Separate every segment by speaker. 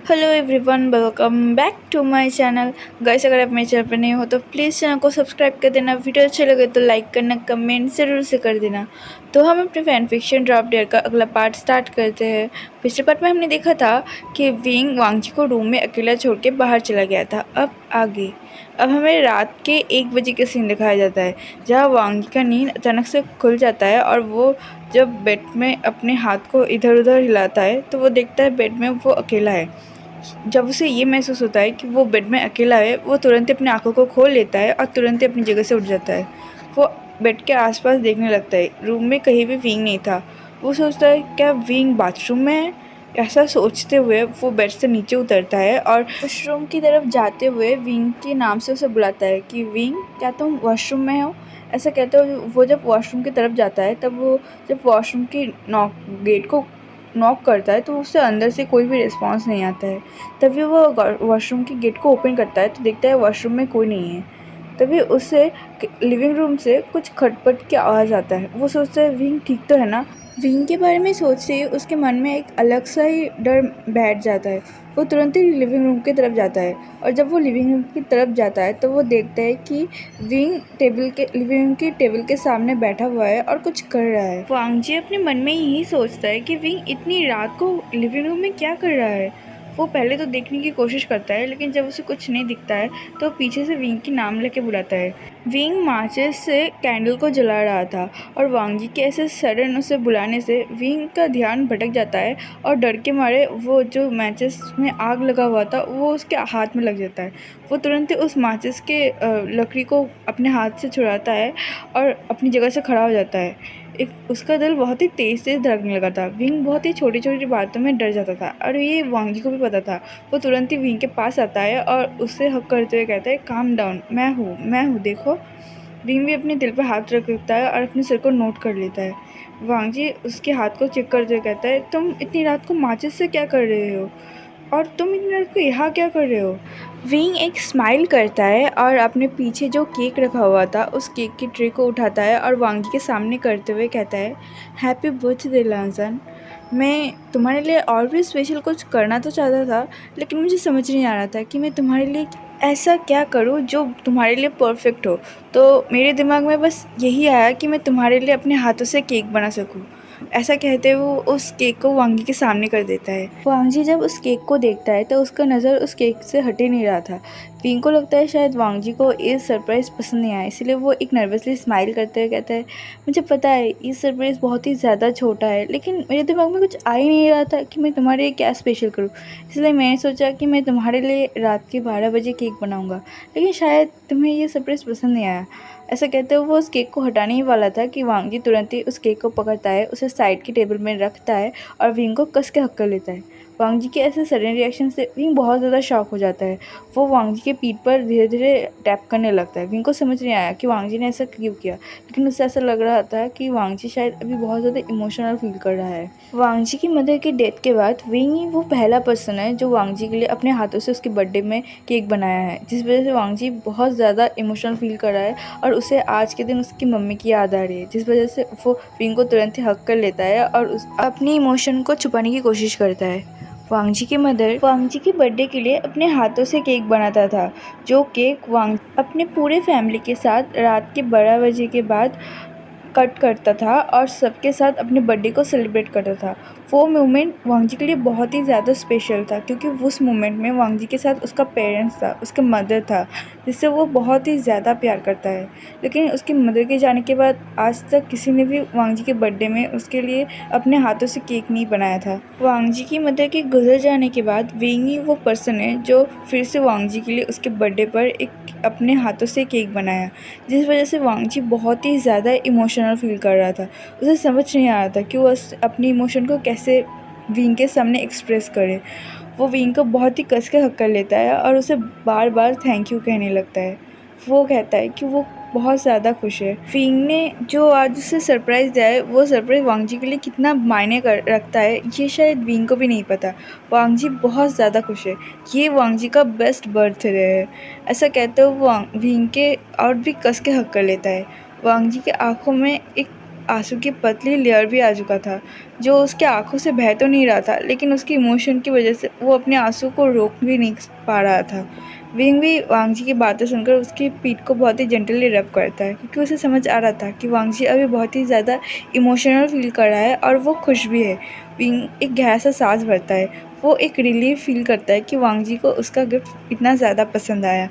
Speaker 1: Hello everyone, welcome back to my channel. Guys, अगर आप मेरे चैनल पर नए हो तो प्लीज़ चैनल को सब्सक्राइब कर देना। वीडियो अच्छे लगे तो लाइक करना, कमेंट ज़रूर से कर देना। तो हम अपने फैन फिक्शन ड्रॉप डेयर का अगला पार्ट स्टार्ट करते हैं। पिछले पार्ट में हमने देखा था कि विंग वांगजी को रूम में अकेला छोड़ के बाहर चला गया था। अब हमें रात के 1 बजे का सीन दिखाया जाता है, जहाँ वांगजी का नींद अचानक से खुल जाता है और वो जब बेड में अपने हाथ को इधर उधर हिलाता है तो वो देखता है बेड में वो अकेला है। जब उसे ये महसूस होता है कि वो बेड में अकेला है, वो तुरंत ही अपनी आंखों को खोल लेता है और तुरंत ही अपनी जगह से उठ जाता है। वो बेड के आसपास देखने लगता है। रूम में कहीं भी विंग नहीं था। वो सोचता है, क्या विंग बाथरूम में है? ऐसा सोचते हुए वो बेड से नीचे उतरता है और वॉशरूम की तरफ जाते हुए विंग के नाम से उसे बुलाता है कि विंग, क्या तुम वॉशरूम में हो? ऐसा कहते हुए वो जब वॉशरूम की तरफ जाता है, तब वो जब वॉशरूम की गेट को नॉक करता है तो उससे अंदर से कोई भी रिस्पॉन्स नहीं आता है। तभी वो वॉशरूम की गेट को ओपन करता है तो देखता है वॉशरूम में कोई नहीं है। तभी उसे लिविंग रूम से कुछ खटपट की आवाज़ आता है। वो सोचता है, विंग ठीक तो है ना? विंग के बारे में सोचते ही उसके मन में एक अलग सा ही डर बैठ जाता है। वो तुरंत ही लिविंग रूम की तरफ जाता है और जब वो लिविंग रूम की तरफ जाता है तो वो देखता है कि विंग लिविंग रूम की टेबल के सामने बैठा हुआ है और कुछ कर रहा है। वांगजी अपने मन में यही सोचता है कि विंग इतनी रात को लिविंग रूम में क्या कर रहा है। वो पहले तो देखने की कोशिश करता है, लेकिन जब उसे कुछ नहीं दिखता है तो पीछे से विंग की नाम लेके बुलाता है। विंग माचिस से कैंडल को जला रहा था और वांगजी के ऐसे सडन उसे बुलाने से विंग का ध्यान भटक जाता है और डर के मारे वो जो मैचिस में आग लगा हुआ था वो उसके हाथ में लग जाता है। वो तुरंत ही उस माचिस के लकड़ी को अपने हाथ से छुड़ाता है और अपनी जगह से खड़ा हो जाता है। उसका दिल बहुत ही तेज़ तेज़ धड़कने लगा था। विंग बहुत ही छोटी छोटी बातों में डर जाता था और ये वांगजी को भी पता था। वो तुरंत ही विंग के पास आता है और उससे हक करते हुए कहता है, काम डाउन, मैं हूँ देखो। विंग भी अपने दिल पर हाथ रखता है और अपने सिर को नोट कर लेता है। वांगजी उसके हाथ को चेक करते हुए कहता है, तुम इतनी रात को माचिस से क्या कर रहे हो और तुम इतनी रात को यहाँ क्या कर रहे हो? विंग एक स्माइल करता है और अपने पीछे जो केक रखा हुआ था उस केक की ट्रे को उठाता है और वांगी के सामने करते हुए कहता है, हैप्पी बर्थडे लांसन। मैं तुम्हारे लिए और भी स्पेशल कुछ करना तो चाहता था, लेकिन मुझे समझ नहीं आ रहा था कि मैं तुम्हारे लिए ऐसा क्या करूं जो तुम्हारे लिए परफेक्ट हो। तो मेरे दिमाग में बस यही आया कि मैं तुम्हारे लिए अपने हाथों से केक बना सकूं। ऐसा कहते हुए वो उस केक को वांगी के सामने कर देता है। वांगजी जब उस केक को देखता है तो उसका नज़र उस केक से हट ही नहीं रहा था। विंग को लगता है शायद वांगजी को ये सरप्राइज़ पसंद नहीं आया, इसलिए वो एक नर्वसली स्माइल करते हुए कहता है, मुझे पता है ये सरप्राइज़ बहुत ही ज़्यादा छोटा है, लेकिन मेरे दिमाग में कुछ आ ही नहीं रहा था कि मैं तुम्हारे लिए क्या स्पेशल करूँ। इसलिए मैंने सोचा कि मैं तुम्हारे लिए रात के 12 बजे केक बनाऊँगा, लेकिन शायद तुम्हें ये सरप्राइज़ पसंद नहीं आया। ऐसा कहते हुए वो उस केक को हटाने ही वाला था कि वांगजी तुरंत ही उस केक को पकड़ता है, उसे साइड की टेबल में रखता है और विंग को कस के हक कर लेता है। वांगजी के ऐसे सडन रिएक्शन से विंग बहुत ज़्यादा शॉक हो जाता है। वो वांगजी के पीठ पर धीरे धीरे टैप करने लगता है। विंग को समझ नहीं आया कि वांगजी ने ऐसा क्यों किया, लेकिन उसे ऐसा लग रहा था कि वांगजी शायद अभी बहुत ज़्यादा इमोशनल फील कर रहा है। वांगजी की मदर की डेथ के बाद विंग ही वो पहला पर्सन है जो वांगजी के लिए अपने हाथों से उसके बर्थडे में केक बनाया है, जिस वजह से वांगजी बहुत ज़्यादा इमोशनल फील कर रहा है और उसे आज के दिन उसकी मम्मी की याद आ रही है, जिस वजह से वो विंग को तुरंत ही हक कर लेता है और अपनी इमोशन को छुपाने की कोशिश करता है। वांगजी की मदर वांगजी के बर्थडे के लिए अपने हाथों से केक बनाता था, जो केक वांग अपने पूरे फैमिली के साथ रात के 12 बजे के बाद कट करता था और सबके साथ अपने बर्थडे को सेलिब्रेट करता था। वो मोमेंट वांगजी के लिए बहुत ही ज़्यादा स्पेशल था, क्योंकि उस मोमेंट में वांगजी के साथ उसका पेरेंट्स था, उसका मदर था, जिससे वो बहुत ही ज़्यादा प्यार करता है। लेकिन उसकी मदर के जाने के बाद आज तक किसी ने भी वांगजी के बर्थडे में उसके लिए अपने हाथों से केक नहीं बनाया था। वांगजी की मदर के गुजर जाने के बाद विंग ही वो पर्सन है जो फिर से वांगजी के लिए उसके बर्थडे पर एक अपने हाथों से केक बनाया, जिस वजह से वांगजी बहुत ही ज़्यादा इमोशनल फील कर रहा था। उसे समझ नहीं आ रहा था कि वो अपनी इमोशन को कैसे विंग के सामने एक्सप्रेस करे। वो विंग को बहुत ही कस के हक कर लेता है और उसे बार बार थैंक यू कहने लगता है। वो कहता है कि वो बहुत ज़्यादा खुश है। विंग ने जो आज उसे सरप्राइज़ दिया है, वो सरप्राइज़ वांगजी के लिए कितना मायने रखता है, ये शायद विंग को भी नहीं पता। वांगजी बहुत ज़्यादा खुश है। ये वांगजी का बेस्ट बर्थडे है। ऐसा कहते हुए विंग के और भी कस के हक कर लेता है। वांगजी की आंखों में एक आंसू की पतली लेयर भी आ चुका था, जो उसके आंखों से बह तो नहीं रहा था, लेकिन उसकी इमोशन की वजह से वो अपने आंसू को रोक भी नहीं पा रहा था। विंग भी वांग जी की बातें सुनकर उसकी पीठ को बहुत ही जेंटली रब करता है, क्योंकि उसे समझ आ रहा था कि वांग जी अभी बहुत ही ज़्यादा इमोशनल फील कर रहा है और वो खुश भी है। विंग एक गहरा सा सांस भरता है। वो एक रिलीफ फील करता है कि वांग जी को उसका गिफ्ट इतना ज़्यादा पसंद आया।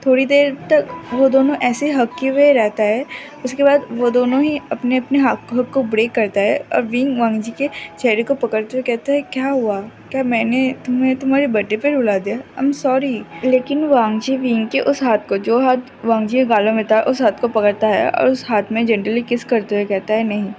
Speaker 1: थोड़ी देर तक वो दोनों ऐसे हँके हुए रहता है। उसके बाद वो दोनों ही अपने अपने हक को ब्रेक करता है और विंग वांग जी के चेहरे को पकड़ते हुए कहता है, क्या हुआ? क्या मैंने तुम्हें तुम्हारे बर्थडे पे रुला दिया? I am sorry. लेकिन वांग जी विंग के उस हाथ को, जो हाथ वांग जी के गालों में था, उस हाथ को पकड़ता है और उस हाथ में जेंटली किस करते हुए कहता है, नहीं,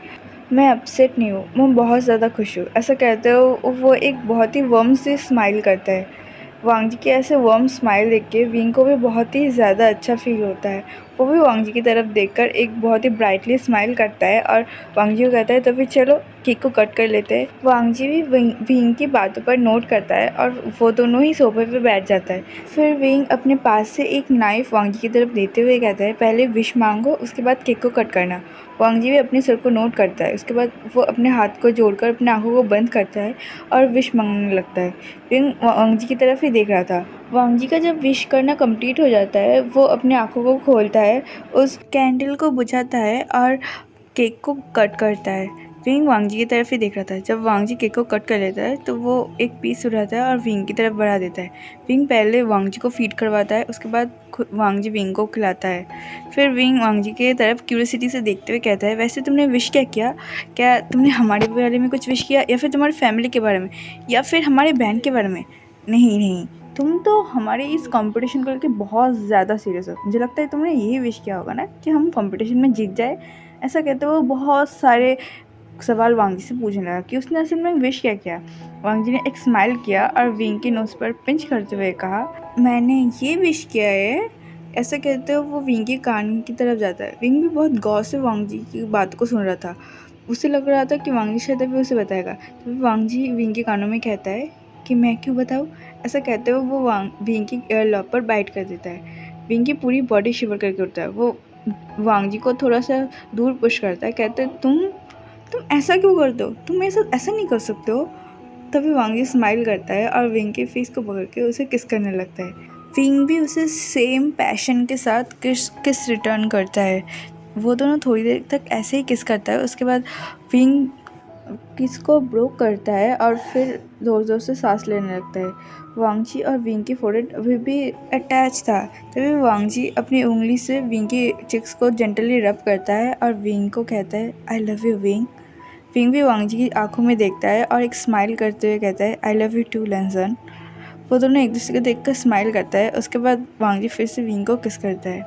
Speaker 1: मैं अपसेट नहीं हूँ, मैं बहुत ज़्यादा खुश हूँ। ऐसा कहते हो वो एक बहुत ही वार्म से स्माइल करता है। वांग जी के ऐसे वार्म स्माइल देख के विंग को भी बहुत ही ज़्यादा अच्छा फील होता है। वो भी वांग जी की तरफ देखकर एक बहुत ही ब्राइटली स्माइल करता है और वांग जी को कहता है, तो फिर चलो केक को कट कर लेते हैं। वांग जी भी विंग की बातों पर नोट करता है और वो दोनों ही सोफे पे बैठ जाता है। फिर विंग अपने पास से एक नाइफ वांग जी की तरफ देते हुए कहता है, पहले विश मांगो, उसके बाद केक को कट करना। वांग जी भी अपने सर को नोट करता है। उसके बाद वो अपने हाथ को जोड़कर अपने आंखों को बंद करता है और विश मांगने लगता है। विंग वांग जी की तरफ ही देख रहा था। वांग जी का जब विश करना कंप्लीट हो जाता है, वो अपने आंखों को खोलता है, उस कैंडल को बुझाता है और केक को कट करता है। विंग वांग जी की तरफ ही देख रहा था। जब वांग जी केक को कट कर लेता है तो वो एक पीस उठाता है और विंग की तरफ बढ़ा देता है। विंग पहले वांग जी को फीड करवाता है, उसके बाद वांग जी विंग को खिलाता है। फिर विंग वांग जी की तरफ क्यूरियोसिटी से देखते हुए कहता है, वैसे तुमने विश क्या किया? क्या तुमने हमारे बारे में कुछ विश किया, या फिर तुम्हारी फैमिली के बारे में, या फिर हमारे बहन के बारे में? नहीं नहीं, तुम तो हमारे इस कंपटीशन को लेकर बहुत ज़्यादा सीरियस हो। मुझे लगता है तुमने यही विश किया होगा ना कि हम कंपटीशन में जीत जाए। ऐसा कहते हुए बहुत सारे सवाल वांग जी से पूछने लगा कि उसने असल में विश क्या किया। वांग जी ने एक स्माइल किया और विंग के नोज पर पिंच करते हुए कहा, मैंने ये विश किया है। ऐसा कहते हुए वो विंग के कान की तरफ जाता है। विंग भी बहुत गौर से वांग जी की बात को सुन रहा था। उसे लग रहा था कि वांग जी शायद अभी उसे बताएगा। तो वांग जी विंग के कानों में कहता है कि मैं क्यों बताऊँ? ऐसा कहते हुए वो विंग की ईयर लॉब पर बाइट कर देता है। विंग की पूरी बॉडी शिवर करके उठता है। वो वांग जी को थोड़ा सा दूर पुश करता है, कहते हैं, तुम ऐसा क्यों करते हो? तुम मेरे साथ ऐसा नहीं कर सकते हो। तभी वांग जी स्माइल करता है और विंग के फेस को पकड़ के उसे किस करने लगता है। विंग भी उसे सेम पैशन के साथ किस रिटर्न करता है। वो दोनों थोड़ी देर तक ऐसे ही किस करता है। उसके बाद विंग किस को ब्रोक करता है और फिर ज़ोर ज़ोर से सांस लेने लगता है। वांग जी और विंग की फोrehead अभी भी अटैच था। तभी वांग जी अपनी उंगली से विंग की चिक्स को जेंटली रब करता है और विंग को कहता है, I love you wing. Wing भी वांग जी की आंखों में देखता है और एक स्माइल करते हुए कहता है, आई लव यू टू लैंसन। वो दोनों एक दूसरे को देखकर स्माइल करता है। उसके बाद वांग जी फिर से विंग को किस करता है।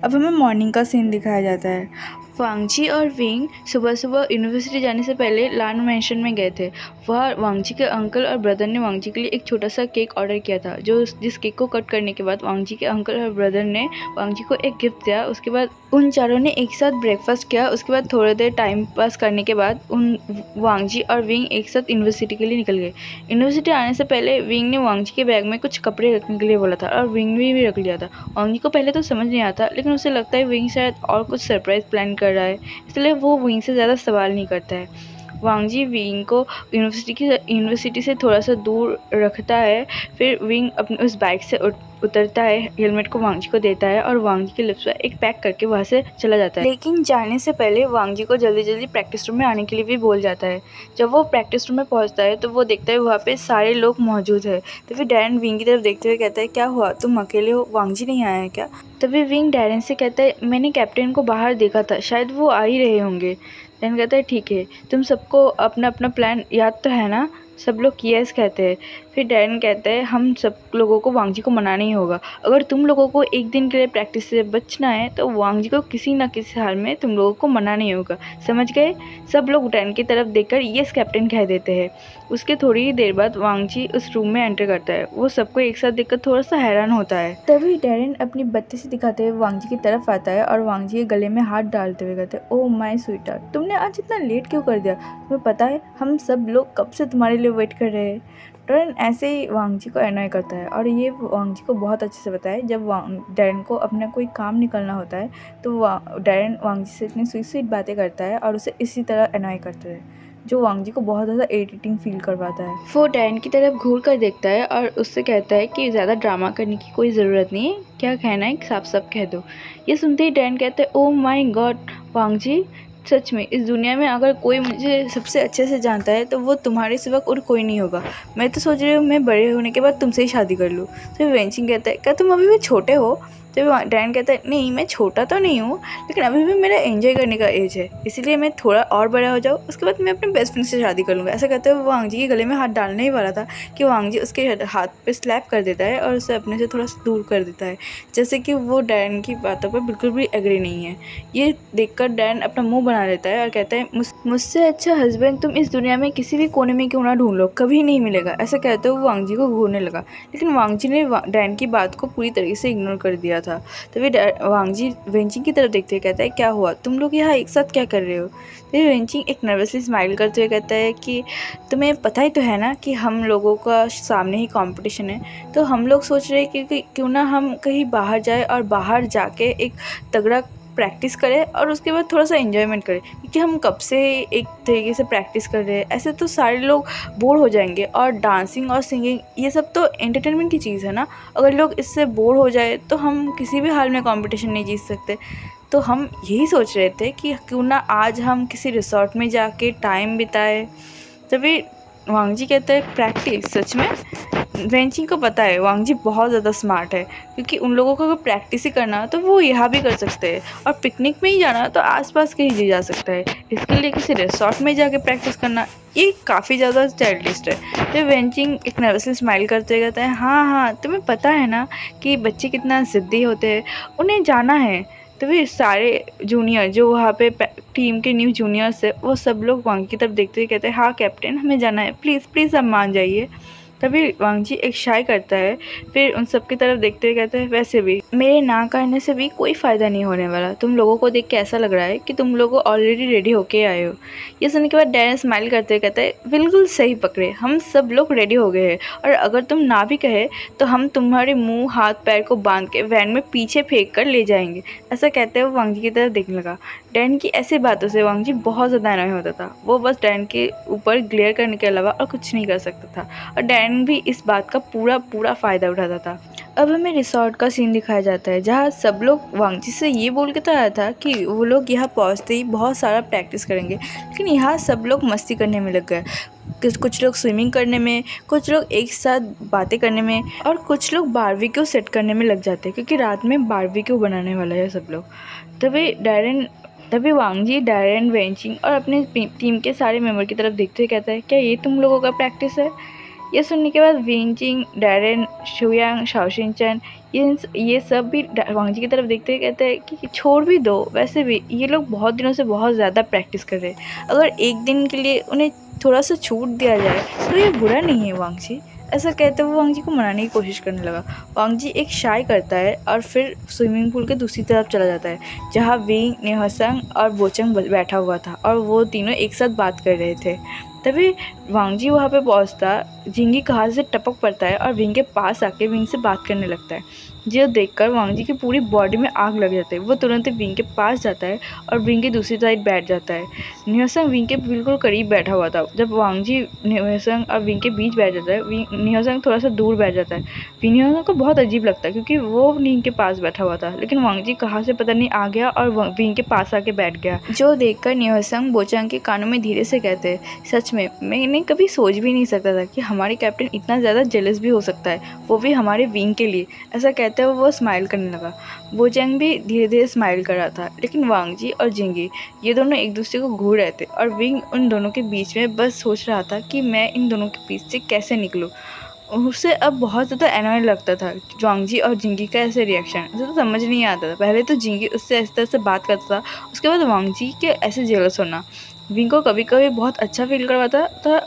Speaker 1: अब हमें मॉर्निंग का सीन दिखाया जाता है। वांग जी और विंग सुबह सुबह यूनिवर्सिटी जाने से पहले लान मैंशन में गए थे। वहाँ वांग जी के अंकल और ब्रदर ने वांग जी के लिए एक छोटा सा केक ऑर्डर किया था, जिस केक को कट करने के बाद वांग जी के अंकल और ब्रदर ने वांग जी को एक गिफ्ट दिया। उसके बाद उन चारों ने एक साथ ब्रेकफास्ट किया। उसके बाद थोड़ी देर टाइम पास करने के बाद वांग जी और विंग एक साथ यूनिवर्सिटी के लिए निकल गए। यूनिवर्सिटी आने से पहले विंग ने वांग जी के बैग में कुछ कपड़े रखने के लिए बोला था और विंग ने भी रख लिया था। वांग जी को पहले तो समझ नहीं आता, लेकिन उसे लगता है विंग शायद और कुछ सरप्राइज प्लान कर रहा है, इसलिए वो विंग से ज़्यादा सवाल नहीं करता है। वांग जी विंग को यूनिवर्सिटी से थोड़ा सा दूर रखता है। फिर विंग अपने उस बाइक से उतरता है, हेलमेट को वांग जी को देता है और वांग जी के लिप्स पर एक पैक करके वहाँ से चला जाता है। लेकिन जाने से पहले वांग जी को जल्दी जल्दी प्रैक्टिस रूम में आने के लिए भी बोल जाता है। जब वो प्रैक्टिस रूम में पहुँचता है तो वो देखता है वहाँ पे सारे लोग मौजूद है। तो फिर डैरन विंग की तरफ देखते हुए कहता है, क्या हुआ, तुम अकेले हो, वांग जी नहीं आया है क्या? तभी विंग डैरन से कहता है, मैंने कैप्टन को बाहर देखा था, शायद वो आ ही रहे होंगे। डैरन कहता है, ठीक है, तुम सबको अपना अपना प्लान याद तो है ना? सब लोग यस कहते हैं। फिर डैरन कहता है, हम सब लोगों को वांग जी को मनाना ही होगा। अगर तुम लोगों को एक दिन के लिए प्रैक्टिस से बचना है तो वांग जी को किसी न किसी हाल में तुम लोगों को मनाना ही होगा, समझ गए? सब लोग डैरन की तरफ देखकर यस कैप्टन कह देते हैं। उसके थोड़ी ही देर बाद वांग जी उस रूम में एंटर करता है। वो सबको एक साथ देखकर थोड़ा सा हैरान होता है। तभी डैरन अपनी बत्ती से दिखाते हुए वांग जी की तरफ आता है और वांग जी के गले में हाथ डालते हुए कहते हैं, ओह माय स्वीटहार्ट, तुमने आज इतना लेट क्यों कर दिया? तुम्हें पता है हम सब लोग कब से तुम्हारे लिए वेट कर रहे हैं। डैरेन ऐसे ही वांग जी को एनॉय करता है और ये वांग जी को बहुत अच्छे से पता है। जब डैरेन को अपना कोई काम निकलना होता है तो डैरेन वांग जी से इतनी स्वीट स्वीट बातें करता है और उसे इसी तरह एनॉय करता है, जो वांग जी को बहुत ज़्यादा इरिटेटिंग फील करवाता है। वो डैरेन की तरफ घूर कर देखता है और उससे कहता है कि ज़्यादा ड्रामा करने की कोई ज़रूरत नहीं है, क्या कहना है साफ साफ कह दो। ये सुनते ही डैरेन कहता है, ओह माय गॉड वांग जी, सच में इस दुनिया में अगर कोई मुझे सबसे अच्छे से जानता है तो वो तुम्हारे सिवा और कोई नहीं होगा। मैं तो सोच रही हूँ मैं बड़े होने के बाद तुमसे ही शादी कर लूँ। तो वेंचिंग कहता है, क्या तुम अभी भी छोटे हो? तो डैरेन कहता है, नहीं मैं छोटा तो नहीं हूँ, लेकिन अभी भी मेरा एंजॉय करने का एज है, इसीलिए मैं थोड़ा और बड़ा हो जाऊँ, उसके बाद मैं अपने बेस्ट फ्रेंड से शादी कर लूँगा। ऐसा कहते हुए वो वांग जी के गले में हाथ डालने ही वाला था कि वांग जी उसके हाथ पे स्लैप कर देता है और उसे अपने से थोड़ा सा दूर कर देता है, जैसे कि वो डैरेन की बातों पर बिल्कुल भी एग्री नहीं है। ये देखकर डैरेन अपना मुंह बना लेता है और कहता है, मुझसे अच्छा हस्बैंड तुम इस दुनिया में किसी भी कोने में क्यों ना ढूंढ लो, कभी नहीं मिलेगा। ऐसा कहते हुए वांग जी को घूरने लगा, लेकिन वांग जी ने डैरेन की बात को पूरी तरीके से इग्नोर कर दिया था। तभी वांग जी वेंचिंग की तरफ देखते हुए कहता है, क्या हुआ, तुम लोग यहाँ एक साथ क्या कर रहे हो? तभी वेंचिंग एक नर्वसली स्माइल करते हुए कहता है कि तुम्हें पता ही तो है ना कि हम लोगों का सामने ही कंपटीशन है, तो हम लोग सोच रहे हैं कि क्यों ना हम कहीं बाहर जाए और बाहर जाके एक तगड़ा प्रैक्टिस करें और उसके बाद थोड़ा सा एंजॉयमेंट करें, क्योंकि हम कब से एक तरीके से प्रैक्टिस कर रहे हैं, ऐसे तो सारे लोग बोर हो जाएंगे। और डांसिंग और सिंगिंग ये सब तो एंटरटेनमेंट की चीज़ है ना, अगर लोग इससे बोर हो जाए तो हम किसी भी हाल में कंपटीशन नहीं जीत सकते। तो हम यही सोच रहे थे कि क्यों ना आज हम किसी रिसोर्ट में जाके टाइम बिताए। तभी वांग जी कहते हैं, प्रैक्टिस, सच में? वेंचिंग को पता है वांग जी बहुत ज़्यादा स्मार्ट है, क्योंकि उन लोगों को अगर प्रैक्टिस ही करना तो वो यहाँ भी कर सकते हैं, और पिकनिक में ही जाना तो आसपास कहीं भी जा सकता है, इसके लिए किसी रिसोर्ट में जाके प्रैक्टिस करना ये काफ़ी ज़्यादा चाइल्डिश है। तो वेंचिंग एक नर्वसली स्माइल करते हुए कहता है, हाँ हाँ, तुम्हें पता है ना कि बच्चे कितना ज़िद्दी होते हैं, उन्हें जाना है। तभी सारे जूनियर जो वहाँ पे टीम के न्यू जूनियर्स है वो सब लोग वांग की तरफ देखते हुए कहते हैं, हाँ कैप्टन, हमें जाना है, प्लीज़ प्लीज़ आप मान जाइए। तभी वांग जी एक शाय करता है, फिर उन सब की तरफ देखते हुए कहते हैं, वैसे भी मेरे ना कहने से भी कोई फ़ायदा नहीं होने वाला, तुम लोगों को देख के ऐसा लग रहा है कि तुम लोग ऑलरेडी रेडी होके आए हो। ये सुनने के बाद डैरेन स्माइल करते हुए कहता है, बिल्कुल सही पकड़े, हम सब लोग रेडी हो गए हैं, और अगर तुम ना भी कहे तो हम तुम्हारे मुँह हाथ पैर को बांध के वैन में पीछे फेंक कर ले जाएंगे। ऐसा कहते हुए वांग जी की तरफ देखने लगा। डैरेन की ऐसी बातों से वांग जी बहुत ज़्यादा अनॉय होता था, वो बस डैरेन के ऊपर ग्लेयर करने के अलावा और कुछ नहीं कर सकता था, और डैरेन भी इस बात का पूरा फ़ायदा उठाता था। अब हमें रिसोर्ट का सीन दिखाया जाता है, जहाँ सब लोग वांग जी से ये बोल के तो आया था कि वो लोग यहाँ पहुँचते ही बहुत सारा प्रैक्टिस करेंगे, लेकिन यहाँ सब लोग मस्ती करने में लग गए। कुछ लोग स्विमिंग करने में, कुछ लोग एक साथ बातें करने में, और कुछ लोग बारबेक्यू सेट करने में लग जाते हैं, क्योंकि रात में बारबेक्यू बनाने वाला है सब लोग। तभी वांग जी डैरेन, वेंचिंग और अपने टीम के सारे मेंबर की तरफ देखते हुए कहता है, क्या ये तुम लोगों का प्रैक्टिस है? ये सुनने के बाद वेंचिंग, डैरेन, शुयांग, शाओशिनचैन ये सब भी वांग जी की तरफ देखते हुए कहते हैं कि छोड़ भी दो, वैसे भी ये लोग बहुत दिनों से बहुत ज़्यादा प्रैक्टिस कर रहे हैं, अगर एक दिन के लिए उन्हें थोड़ा सा छूट दिया जाए तो ये बुरा नहीं है वांग जी। ऐसा कहते हुए वांग जी को मनाने की कोशिश करने लगा। वांग जी एक शाय करता है और फिर स्विमिंग पूल के दूसरी तरफ चला जाता है, जहाँ विंग, न्योहसंग और बोचंग बैठा हुआ था, और वो तीनों एक साथ बात कर रहे थे। तभी वांग जी वहाँ पे पहुँचता, जिंगी कहाँ से टपक पड़ता है और विंग के पास आके विंग से बात करने लगता है। जो देखकर वांग जी की पूरी बॉडी में आग लग जाती है। वो तुरंत विंग के पास जाता है और विंग की दूसरी साइड बैठ जाता है। न्योसंग विंग के बिल्कुल करीब बैठा हुआ था। जब वांग जी न्योसंग और विंग के बीच बैठ जाता है, न्योसंग थोड़ा सा दूर बैठ जाता है। न्योसंग को बहुत अजीब लगता है, क्योंकि वो विंग के पास बैठा हुआ था, लेकिन वांग जी कहाँ से पता नहीं आ गया और विंग के पास आके बैठ गया। जो देखकर न्योसंग बोचंग के कानों में धीरे से कहते हैं, सच में मैंने कभी सोच भी नहीं सकता था कि हमारे कैप्टन इतना ज़्यादा जेलस भी हो सकता है, वो भी हमारे विंग के लिए। ऐसा कहते हुए वो स्माइल करने लगा। बोचंग भी धीरे धीरे स्माइल कर रहा था, लेकिन वांग जी और जिंगी ये दोनों एक दूसरे को घूर रहे थे, और विंग उन दोनों के बीच में बस सोच रहा था कि मैं इन दोनों के बीच से कैसे निकलूँ। उसे अब बहुत ज़्यादा एनॉय लगता था वांग जी और जिंगी का ऐसे रिएक्शन। उसे तो समझ नहीं आता था। पहले तो जिंगी उससे इस तरह से बात करता था, उसके बाद वांग जी के ऐसे जेलस होना विंग को कभी कभी बहुत अच्छा फील करवाता था,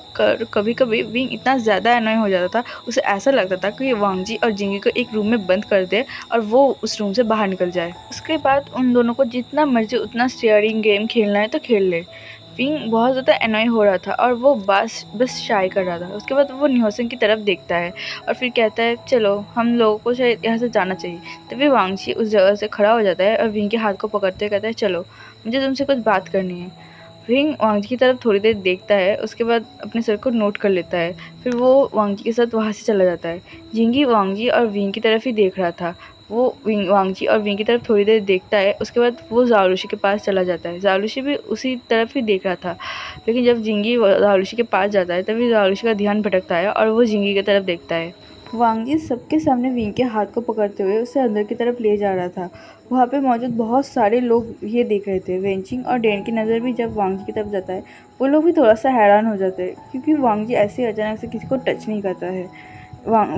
Speaker 1: कभी कभी विंग इतना ज़्यादा एनॉय हो जाता था, उसे ऐसा लगता था कि वांग जी और जिंगी को एक रूम में बंद कर दे और वो उस रूम से बाहर निकल जाए। उसके बाद उन दोनों को जितना मर्जी उतना स्टीयरिंग गेम खेलना है तो खेल ले। विंग बहुत ज़्यादा एनॉय हो रहा था और वो बस शाय कर रहा था। उसके बाद वो न्योसन की तरफ देखता है और फिर कहता है चलो हम लोगों को शायद यहाँ से जाना चाहिए। तभी वांगची उस जगह से खड़ा हो जाता है और विंग के हाथ को पकड़ते हुए कहता है चलो मुझे तुमसे कुछ बात करनी है। विंग वांगजी की तरफ थोड़ी देर देखता है, उसके बाद अपने सर को नोट कर लेता है। फिर वो वांगजी के साथ वहाँ से चला जाता है। जिंगी वांगजी और विंग की तरफ ही देख रहा था। वो वांगजी और विंग की तरफ थोड़ी देर देखता है, उसके बाद वो ज़ाओलुशी के पास चला जाता है। ज़ाओलुशी भी उसी तरफ ही देख रहा था, लेकिन जब जिंगी ज़ाओलुशी के पास जाता है तभी ज़ाओलुशी का ध्यान भटकता है और वो जिंगी की तरफ देखता है। वांगजी सबके सामने विंग के हाथ को पकड़ते हुए उसे अंदर की तरफ ले जा रहा था। वहाँ पे मौजूद बहुत सारे लोग ये देख रहे थे। वेंचिंग और डैन की नज़र भी जब वांगजी की तरफ जाता है, वो लोग भी थोड़ा सा हैरान हो जाते हैं, क्योंकि वांगजी ऐसे अचानक से किसी को टच नहीं करता है।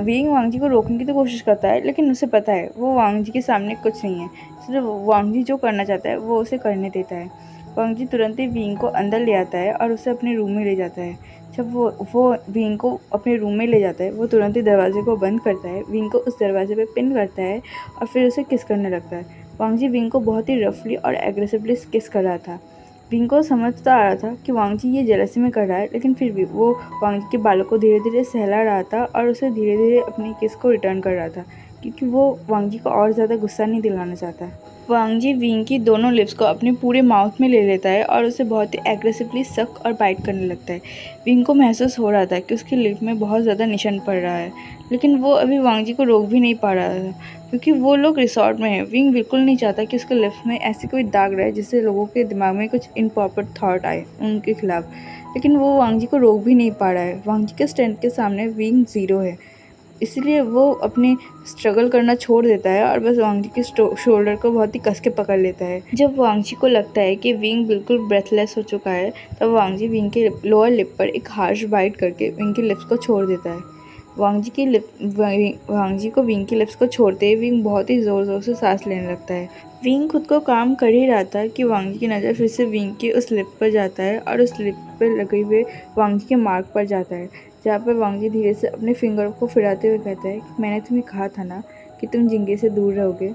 Speaker 1: विंग वांगजी को रोकने की तो कोशिश करता है, लेकिन उसे पता है वो वांगजी के सामने कुछ नहीं है, इसलिए वांगजी जो करना चाहता है वो उसे करने देता है। वांगजी तुरंत ही विंग को अंदर ले आता है और उसे अपने रूम में ले जाता है। जब वो विंग को अपने रूम में ले जाता है, वो तुरंत ही दरवाजे को बंद करता है, विंग को उस दरवाजे पे पिन करता है और फिर उसे किस करने लगता है। वांगजी विंग को बहुत ही रफली और एग्रेसिवली किस कर रहा था। विंग को समझता आ रहा था कि वांगजी ये जेलसी में कर रहा है, लेकिन फिर भी वो वांगजी के बालों को धीरे धीरे सहला रहा था और उसे धीरे धीरे अपनी किस को रिटर्न कर रहा था, क्योंकि वो वांगजी को और ज़्यादा गुस्सा नहीं दिलाना चाहता। वांगजी विंग की दोनों लिप्स को अपने पूरे माउथ में ले लेता है और उसे बहुत ही एग्रेसिवली सक और बाइट करने लगता है। विंग को महसूस हो रहा था कि उसकी लिप में बहुत ज़्यादा निशान पड़ रहा है, लेकिन वो अभी वांगजी को रोक भी नहीं पा रहा था, क्योंकि वो लोग रिसॉर्ट में हैं। विंग बिल्कुल नहीं चाहता कि उसके लिप्स में ऐसी कोई दाग रहे जिससे लोगों के दिमाग में कुछ इम्प्रॉपर थॉट आए उनके खिलाफ, लेकिन वो वांगजी को रोक भी नहीं पा रहा है। वांगजी के स्ट्रेंथ के सामने विंग ज़ीरो है, इसलिए वो अपने स्ट्रगल करना छोड़ देता है और बस वांगजी के शोल्डर को बहुत ही कस के पकड़ लेता है। जब वांगजी को लगता है कि विंग बिल्कुल ब्रेथलेस हो चुका है, तब वांगजी विंग के लोअर लिप पर एक हार्श बाइट करके विंग के लिप्स को छोड़ देता है। वांगजी को विंग के लिप्स को छोड़ते ही विंग बहुत ही ज़ोर ज़ोर से सांस लेने लगता है। विंग खुद को काम कर ही रहा था कि वांगजी की नज़र फिर से विंग के उस लिप पर जाता है और उस लिप पर लगे हुए वांगजी के मार्क पर जाता है, जहाँ पर वांगजी धीरे से अपने फिंगर को फिराते हुए कहता है कि मैंने तुम्हें कहा था ना कि तुम जिंगे से दूर रहोगे।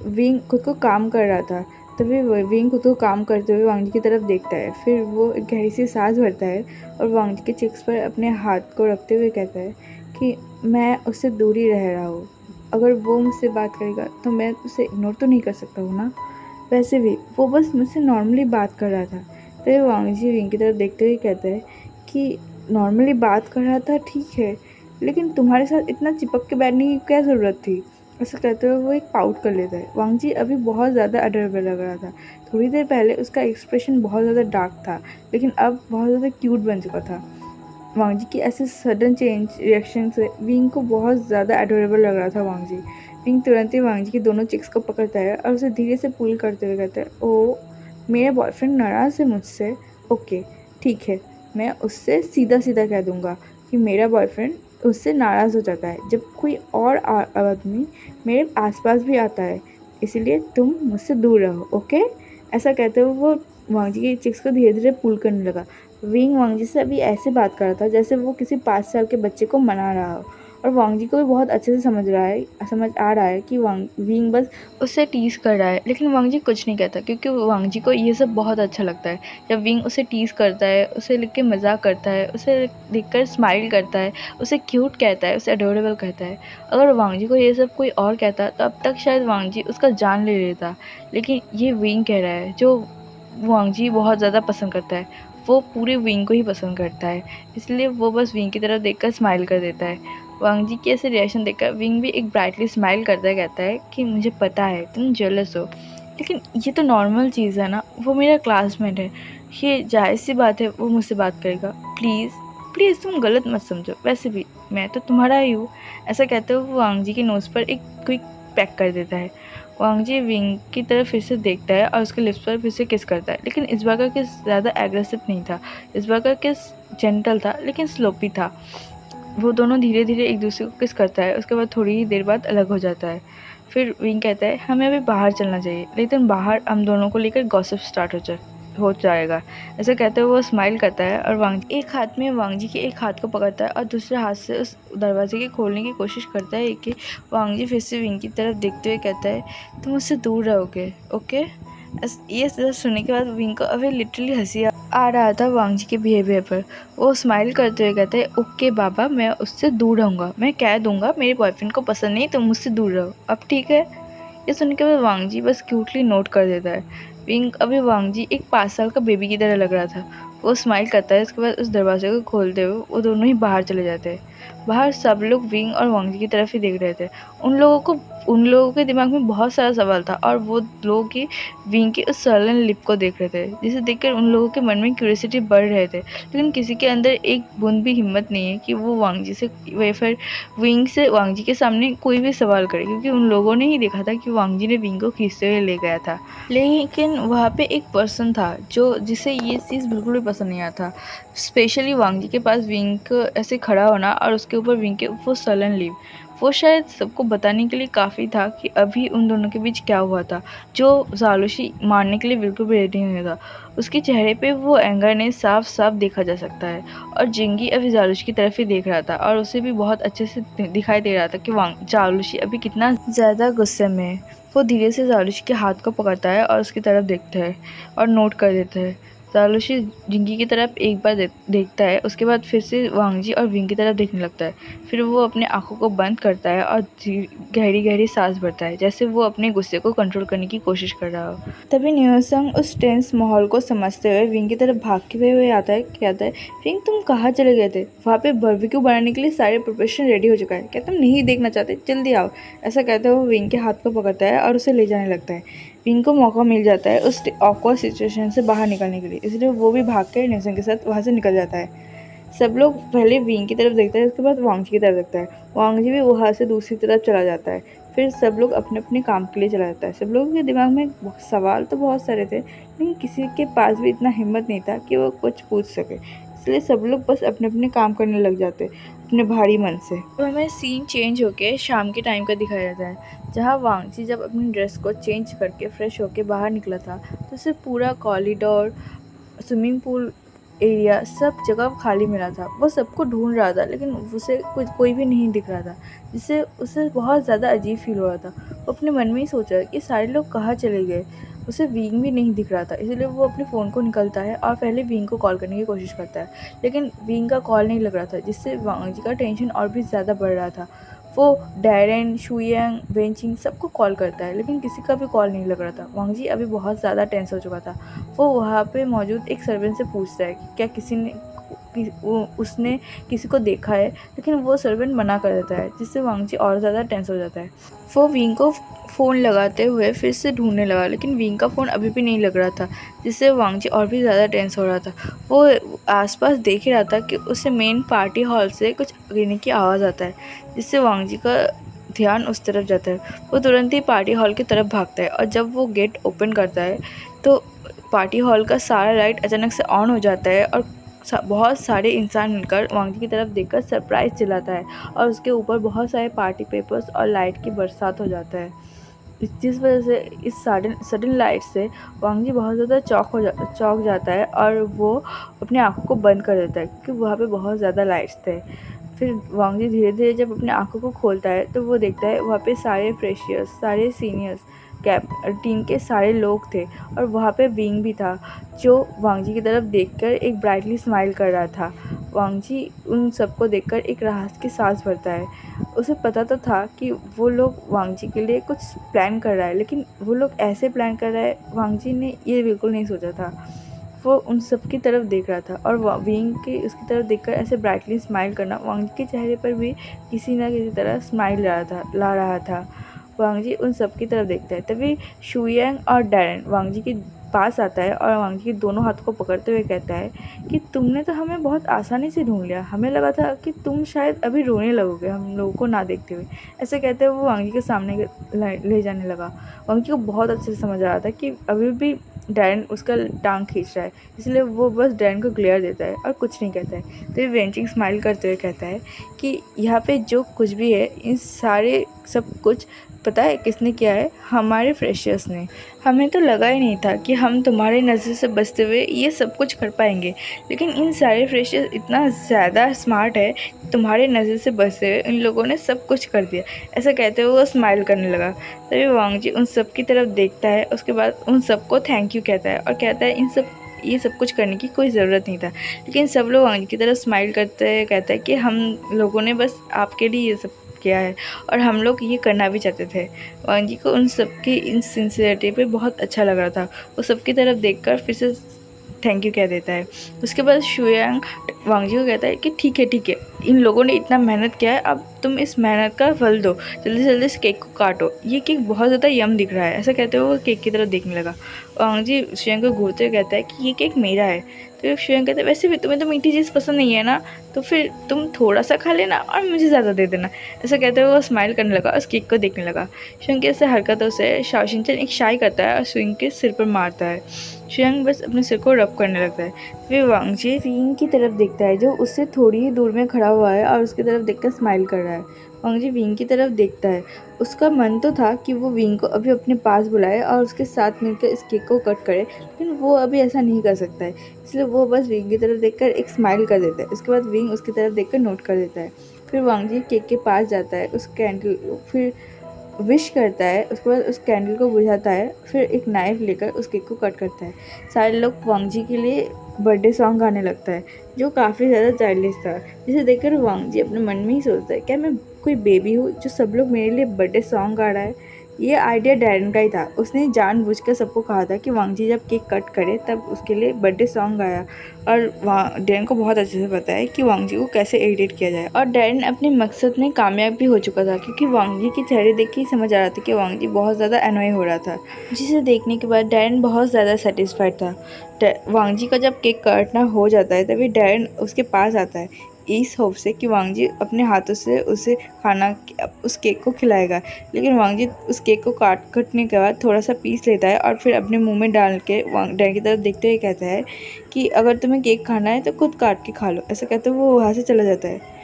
Speaker 1: विंग खुद को काम कर रहा था, तभी विंग खुद को काम करते हुए वांगजी की तरफ देखता है। फिर वो एक गहरी सी सांस भरता है और वांगजी के चिक्स पर अपने हाथ को रखते हुए कहता है कि मैं उससे दूर ही रह रहा हूँ। अगर वो मुझसे बात करेगा तो मैं उसे इग्नोर तो नहीं कर सकता हूँ ना। वैसे भी वो बस मुझसे नॉर्मली बात कर रहा था। तभी वांगजी विंग की तरफ देखते हुए कहता है कि नॉर्मली बात कर रहा था ठीक है, लेकिन तुम्हारे साथ इतना चिपक के बैठने की क्या ज़रूरत थी। ऐसा कहते हुए वो एक पाउट कर लेता है। वांगजी अभी बहुत ज़्यादा अडरबल लग रहा था। थोड़ी देर पहले उसका एक्सप्रेशन बहुत ज़्यादा डार्क था, लेकिन अब बहुत ज़्यादा क्यूट बन चुका था। वांगजी की ऐसे सडन चेंज रिएक्शन से विंग को बहुत ज़्यादा एडोरेबल लग रहा था। विंग तुरंत ही वांगजी की दोनों चिक्स को पकड़ता है और उसे धीरे से पुल करते हुए कहता है, ओ मेरा बॉयफ्रेंड नाराज़ है मुझसे। ओके ठीक है, मैं उससे सीधा सीधा कह दूँगा कि मेरा बॉयफ्रेंड उससे नाराज़ हो जाता है जब कोई और आदमी मेरे आसपास भी आता है, इसीलिए तुम मुझसे दूर रहो, ओके। ऐसा कहते हुए वो वांगजी की चिक्स को धीरे धीरे पुल करने लगा। विंग वांगजी से अभी ऐसे बात कर रहा था जैसे वो किसी 5 साल के बच्चे को मना रहा हो, और वांगजी को भी बहुत अच्छे से समझ आ रहा है कि विंग बस उससे टीज़ कर रहा है, लेकिन वांगजी कुछ नहीं कहता, क्योंकि वांगजी को ये सब बहुत अच्छा लगता है। जब विंग उसे टीज़ करता है, उसे लिख के मजाक करता है, उसे देखकर स्माइल करता है, उसे क्यूट कहता है, उसे अडोरेबल कहता है। अगर वांगजी को ये सब कोई और कहता तो अब तक शायद वांगजी उसका जान ले लेता, लेकिन ये विंग कह रहा है जो वांगजी बहुत ज़्यादा पसंद करता है। वो पूरे विंग को ही पसंद करता है, इसलिए वो बस विंग की तरफ देखकर स्माइल कर देता है। वांगजी के ऐसे रिएक्शन देखकर विंग भी एक ब्राइटली स्माइल करता कहता है कि मुझे पता है तुम जेलस हो, लेकिन ये तो नॉर्मल चीज़ है ना, वो मेरा क्लासमेट है, ये जायज़ सी बात है वो मुझसे बात करेगा। प्लीज़ प्लीज़ तुम गलत मत समझो, वैसे भी मैं तो तुम्हारा ही हूँ। ऐसा कहते हुए वो वांगजी के नोज़ पर एक क्विक पैक कर देता है। वांगजी विंग की तरफ फिर से देखता है और उसके लिप्स पर फिर से किस करता है, लेकिन इस बार का किस ज़्यादा एग्रेसिव नहीं था। इस बार का किस जेंटल था, लेकिन स्लोपी था। वो दोनों धीरे धीरे एक दूसरे को किस करता है, उसके बाद थोड़ी ही देर बाद अलग हो जाता है। फिर विंग कहता है हमें अभी बाहर चलना चाहिए, लेकिन बाहर हम दोनों को लेकर गॉसिप स्टार्ट हो जाएगा। ऐसा कहते हुए वो स्माइल करता है और वांगजी एक हाथ में वांगजी के एक हाथ को पकड़ता है और दूसरे हाथ से उस दरवाजे के खोलने की कोशिश करता है कि वांगजी फिर से विंग की तरफ देखते हुए कहता है तुम मुझसे दूर रहोगे, ओके। ये सब सुनने के बाद विंग को अभी लिटरली हंसी आ रहा था वांग जी के बिहेवियर पर। वो स्माइल करते हुए कहते हैं, ओके बाबा, मैं उससे दूर रहूँगा, मैं कह दूंगा मेरे बॉयफ्रेंड को पसंद नहीं, तुम मुझसे दूर रहो, अब ठीक है। ये सुनने के बाद वांग जी बस क्यूटली नोट कर देता है। विंग अभी वांग जी एक 5 साल का बेबी की तरह लग रहा था। वो स्माइल करता है, उसके बाद उस दरवाजे को खोलते हुए वो दोनों ही बाहर चले जाते हैं। बाहर सब लोग विंग और वांग जी की तरफ ही देख रहे थे। उन लोगों के दिमाग में बहुत सारा सवाल था और वो लोग ही विंग की उस सलन लिप को देख रहे थे, जिसे देखकर उन लोगों के मन में क्यूरियोसिटी बढ़ रहे थे। लेकिन किसी के अंदर एक बूंद भी हिम्मत नहीं है कि वो वांग जी से या फिर विंग से वांग जी के सामने कोई भी सवाल करे, क्योंकि उन लोगों ने ही देखा था कि वांग जी ने विंग को खींचते हुए ले गया था। लेकिन वहाँ पे एक पर्सन था जिसे ये चीज़ बिल्कुल भी पसंद नहीं आया था। स्पेशली वांग जी के पास विंग को ऐसे खड़ा होना और उसके ऊपर विंग के वो सलन लिप, वो शायद सबको बताने के लिए काफ़ी था कि अभी उन दोनों के बीच क्या हुआ था, जो ज़ालुशी मारने के लिए बिल्कुल भी रेडी नहीं था। उसके चेहरे पे वो एंगर ने साफ साफ देखा जा सकता है। और जिंगी अभी ज़ालुशी की तरफ ही देख रहा था और उसे भी बहुत अच्छे से दिखाई दे रहा था कि ज़ालुशी अभी कितना ज़्यादा गुस्से में है। वो धीरे से ज़ालुशी के हाथ को पकड़ता है और उसकी तरफ देखता है और नोट कर देता है। ज़ालुशी जिंगी की तरफ एक बार देखता है, उसके बाद फिर से वांग जी और विंग की तरफ देखने लगता है। फिर वो अपने आँखों को बंद करता है और गहरी गहरी सांस भरता है, जैसे वो अपने गुस्से को कंट्रोल करने की कोशिश कर रहा हो। तभी न्यूसंग उस टेंस माहौल को समझते हुए विंग की तरफ भागते हुए आता है। कहता है, विंग तुम कहाँ चले गए थे? वहाँ पे बारबेक्यू बनाने के लिए सारे प्रिपरेशन रेडी हो चुका है, क्या तुम नहीं देखना चाहते? जल्दी आओ। ऐसा कहते हुए वो विंग के हाथ को पकड़ता है और उसे ले जाने लगता है। विंग को मौका मिल जाता है उस ऑकवर्ड सिचुएशन से बाहर निकलने के लिए, इसलिए वो भी भाग कर न्यूसन के साथ वहाँ से निकल जाता है। सब लोग पहले विंग की तरफ देखता है, उसके बाद वांग जी की तरफ देखता है। वांग जी भी वहाँ से दूसरी तरफ चला जाता है। फिर सब लोग अपने अपने काम के लिए चला जाता है। सब लोगों के दिमाग में सवाल तो बहुत सारे थे, लेकिन किसी के पास भी इतना हिम्मत नहीं था कि वो कुछ पूछ सके, इसलिए सब लोग बस अपने अपने काम करने लग जाते अपने भारी मन से। तो हमें सीन चेंज होके शाम के टाइम का दिखाया जाता है, जहाँ वांग जी जब अपनी ड्रेस को चेंज करके फ्रेश होके बाहर निकला था, तो उसे पूरा कॉरिडोर, स्विमिंग पूल एरिया सब जगह खाली मिला था। वो सबको ढूंढ रहा था, लेकिन उसे कोई भी नहीं दिख रहा था, जिससे उसे बहुत ज़्यादा अजीब फील हो रहा था। वो अपने मन में ही सोचा कि सारे लोग कहाँ चले गए। उसे विंग भी नहीं दिख रहा था, इसलिए वो अपने फ़ोन को निकलता है और पहले विंग को कॉल करने की कोशिश करता है, लेकिन विंग का कॉल नहीं लग रहा था, जिससे वांग जी का टेंशन और भी ज़्यादा बढ़ रहा था। वो डैरेन, शुयांग, वेंचिंग सबको कॉल करता है, लेकिन किसी का भी कॉल नहीं लग रहा था। वांग जी अभी बहुत ज़्यादा टेंस हो चुका था। वो वहाँ पे मौजूद एक सर्वेंट से पूछता है कि क्या उसने किसी को देखा है, लेकिन वो सर्वेंट मना कर देता है, जिससे वांग जी और ज़्यादा टेंस हो जाता है। वो विंग को फ़ोन लगाते हुए फिर से ढूंढने लगा, लेकिन विंग का फ़ोन अभी भी नहीं लग रहा था, जिससे वांग जी और भी ज़्यादा टेंस हो रहा था। वो आसपास देख ही रहा था कि उसे मेन पार्टी हॉल से कुछ गिरने की आवाज़ आता है, जिससे वांग जी का ध्यान उस तरफ जाता है। वो तुरंत ही पार्टी हॉल की तरफ भागता है और जब वो गेट ओपन करता है तो पार्टी हॉल का सारा लाइट अचानक से ऑन हो जाता है और बहुत सारे इंसान मिलकर वांग जी की तरफ देखकर सरप्राइज़ चिल्लाता है और उसके ऊपर बहुत सारे पार्टी पेपर्स और लाइट की बरसात हो जाता है। जिस वजह से इस सडन लाइट से वांग जी बहुत ज़्यादा चौंक जाता है और वो अपनी आँखों को बंद कर देता है, क्योंकि वहाँ पे बहुत ज़्यादा लाइट्स थे। फिर वांग जी धीरे धीरे जब अपनी आँखों को खोलता है तो वो देखता है वहाँ पे सारे फ्रेशियर्स, सारे सीनियर्स, कैप टीम के सारे लोग थे और वहाँ पे विंग भी था, जो वांग जी की तरफ देखकर एक ब्राइटली स्माइल कर रहा था। वांग जी उन सबको देखकर एक राहत की सांस भरता है। उसे पता तो था कि वो लोग वांग जी के लिए कुछ प्लान कर रहा है, लेकिन वो लोग ऐसे प्लान कर रहा है वांग जी ने ये बिल्कुल नहीं सोचा था। वो उन सब की तरफ देख रहा था और विंग के उसकी तरफ देखकर ऐसे ब्राइटली स्माइल करना वांग जी के चेहरे पर भी किसी न किसी तरह स्माइल ला रहा था। वांग जी उन सब की तरफ देखता है। तभी शुयांग और डैरेन वांग जी के पास आता है और वांग जी के दोनों हाथों को पकड़ते हुए कहता है कि तुमने तो हमें बहुत आसानी से ढूंढ लिया, हमें लगा था कि तुम शायद अभी रोने लगोगे हम लोगों को ना देखते हुए। ऐसे कहते हुए वो वांग जी के सामने ले जाने लगा। वांग जी को बहुत अच्छे से समझ आ रहा था कि अभी भी डैरेन उसका टांग खींच रहा है, इसलिए वो बस डैरेन को ग्लेयर देता है और कुछ नहीं कहता है। तो वेंचिंग स्माइल करते हुए कहता है कि यहाँ पे जो कुछ भी है इन सारे सब कुछ पता है किसने किया है? हमारे फ्रेशर्स ने। हमें तो लगा ही नहीं था कि हम तुम्हारे नज़र से बचते हुए ये सब कुछ कर पाएंगे, लेकिन इन सारे फ्रेशर्स इतना ज़्यादा स्मार्ट है, तुम्हारे नज़र से बचते हुए इन लोगों ने सब कुछ कर दिया। ऐसा कहते हुए वो स्माइल करने लगा। तभी वांग जी उन सब की तरफ देखता है, उसके बाद उन सबको थैंक यू कहता है और कहता है ये सब कुछ करने की कोई ज़रूरत नहीं था। लेकिन सब लोग वांग जी की तरफ स्माइल करते हुए कहते हैं कि हम लोगों ने बस आपके लिए ये सब किया है और हम लोग ये करना भी चाहते थे। वांग जी को उन सब की इन सिंसियरिटी पे बहुत अच्छा लग रहा था। वो सबकी तरफ देखकर फिर से थैंक यू कह देता है। उसके बाद शुयांग वांग जी को कहता है कि ठीक है, इन लोगों ने इतना मेहनत किया है, अब तुम इस मेहनत का फल दो, जल्दी से जल्दी इस केक को काटो, ये केक बहुत ज़्यादा यम दिख रहा है। ऐसा कहते हुए वो केक की तरफ देखने लगा। वांग जी शुयांग को घूरते हुए कहता है कि ये केक मेरा है। तो शुयांग कहता है वैसे भी तुम्हें तो मीठी चीज़ पसंद नहीं है ना, तो फिर तुम थोड़ा सा खा लेना और मुझे ज़्यादा दे देना। ऐसा कहते हुए वो स्माइल करने लगा और उस केक को देखने लगा। शुयांग की ऐसे हरकतों से शाओ शिनचैन एक शाई करता है और शुयांग के सिर पर मारता है। शुयांग बस अपने सिर को रब करने लगता है। फिर वांग जी विंग की तरफ देखता है जो उससे थोड़ी ही दूर में खड़ा हुआ है और उसकी तरफ देखकर स्माइल कर रहा है। वांग जी विंग की तरफ देखता है। उसका मन तो था कि वो विंग को अभी अपने पास बुलाए और उसके साथ मिलकर इस केक को कट करे, लेकिन वो अभी ऐसा नहीं कर सकता है, इसलिए वो बस विंग की तरफ देखकर एक स्माइल कर देता है। उसके बाद विंग उसकी तरफ देखकर नोट कर देता है। फिर वांग जी केक के पास जाता है, उस कैंडल फिर विश करता है, उसके बाद उस कैंडल को बुझाता है, फिर एक नाइफ लेकर उस केक को कट करता है। सारे लोग वांग जी के लिए बर्थडे सॉन्ग गाने लगता है जो काफ़ी ज़्यादा चाइल्डिश था, जिसे देखकर वांग जी अपने मन में ही सोचता है क्या मैं कोई बेबी हूँ जो सब लोग मेरे लिए बर्थडे सॉन्ग गा रहा है। ये आइडिया डैरन का ही था। उसने जानबूझकर सबको कहा था कि वांग जी जब केक कट करे तब उसके लिए बर्थडे सॉन्ग गाया, और डैरन को बहुत अच्छे से पता है कि वांग जी को कैसे इरिटेट किया जाए। और डैरन अपने मकसद में कामयाब भी हो चुका था, क्योंकि वांग जी के चेहरे देख के ही समझ आ रहा था कि वांग जी बहुत ज़्यादा एनॉय हो रहा था, जिसे देखने के बाद डैरन बहुत ज़्यादा सेटिस्फाइड था। वांग जी का जब केक काटना हो जाता है तभी डैरन उसके पास आता है, इस होप से कि वांग जी अपने हाथों से उसे खाना उस केक को खिलाएगा। लेकिन वांग जी उस केक को कटने के बाद थोड़ा सा पीस लेता है और फिर अपने मुंह में डाल के डैरन की तरफ देखते हुए कहता है कि अगर तुम्हें केक खाना है तो खुद काट के खा लो। ऐसा कहते हुए वो वहाँ से चला जाता है।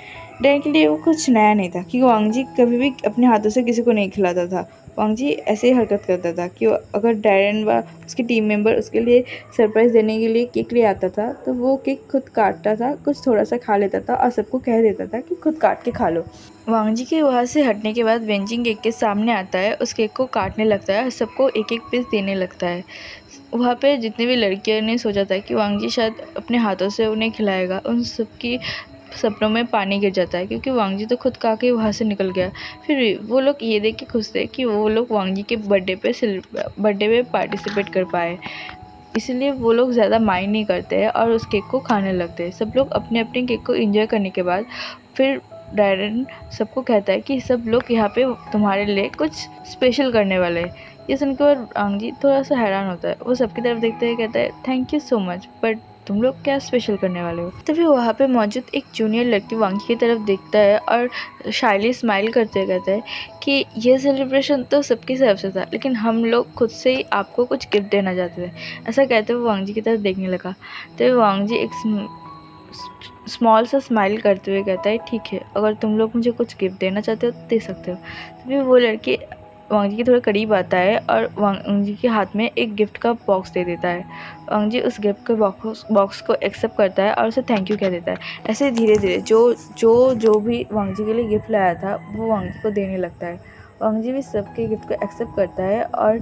Speaker 1: डैरन के लिए वो कुछ नया नहीं था, क्योंकि वांग जी कभी भी अपने हाथों से किसी को नहीं खिलाता था। वांग जी ऐसे ही हरकत करता था कि अगर डैरन व उसके टीम मेंबर उसके लिए सरप्राइज़ देने के लिए केक ले आता था तो वो केक खुद काटता था, कुछ थोड़ा सा खा लेता था और सबको कह देता था कि खुद काट के खा लो। वांग जी के वहाँ से हटने के बाद वेंजिंग केक के सामने आता है, उस केक को काटने लगता है और सबको एक एक पीस देने लगता है। वहाँ पे जितने भी लड़कियों ने सोचा था कि वांग जी शायद अपने हाथों से उन्हें खिलाएगा, उन सबकी सपनों में पानी गिर जाता है, क्योंकि वांग जी तो खुद खा के वहाँ से निकल गया। फिर भी वो लोग ये देख के खुश थे कि वो लोग वांग जी के बर्थडे पे पार्टिसिपेट कर पाए, इसलिए वो लोग ज़्यादा माइंड नहीं करते हैं और उस केक को खाने लगते हैं। सब लोग अपने अपने केक को एंजॉय करने के बाद फिर डैरन सबको कहता है कि सब लोग यहाँ पे तुम्हारे लिए कुछ स्पेशल करने वाले हैं। ये सुनकर वांग जी थोड़ा सा हैरान होता है। वो सबकी तरफ देखते हुए कहता है thank you so much, but तुम लोग क्या स्पेशल करने वाले हो? तभी वहाँ पे मौजूद एक जूनियर लड़की वांग जी की तरफ देखता है और शाइली स्माइल करते हुए कहता है कि ये सेलिब्रेशन तो सबकी तरफ से था, लेकिन हम लोग खुद से ही आपको कुछ गिफ्ट देना चाहते थे। ऐसा कहते हुए वांग जी की तरफ देखने लगा। तभी वांग जी एक स्मॉल सा स्माइल करते हुए कहता है ठीक है, अगर तुम लोग मुझे कुछ गिफ्ट देना चाहते हो तो दे सकते हो। तभी वो लड़की वांग जी के थोड़ा करीब आता है और वांग जी के हाथ में एक गिफ्ट का बॉक्स दे देता है। वांग जी उस गिफ्ट के बॉक्स को एक्सेप्ट करता है और उसे थैंक यू कह देता है। ऐसे धीरे धीरे जो भी वांग जी के लिए गिफ्ट लाया था वो वांग जी को देने लगता है। वांग जी भी सबके गिफ्ट को एक्सेप्ट करता है और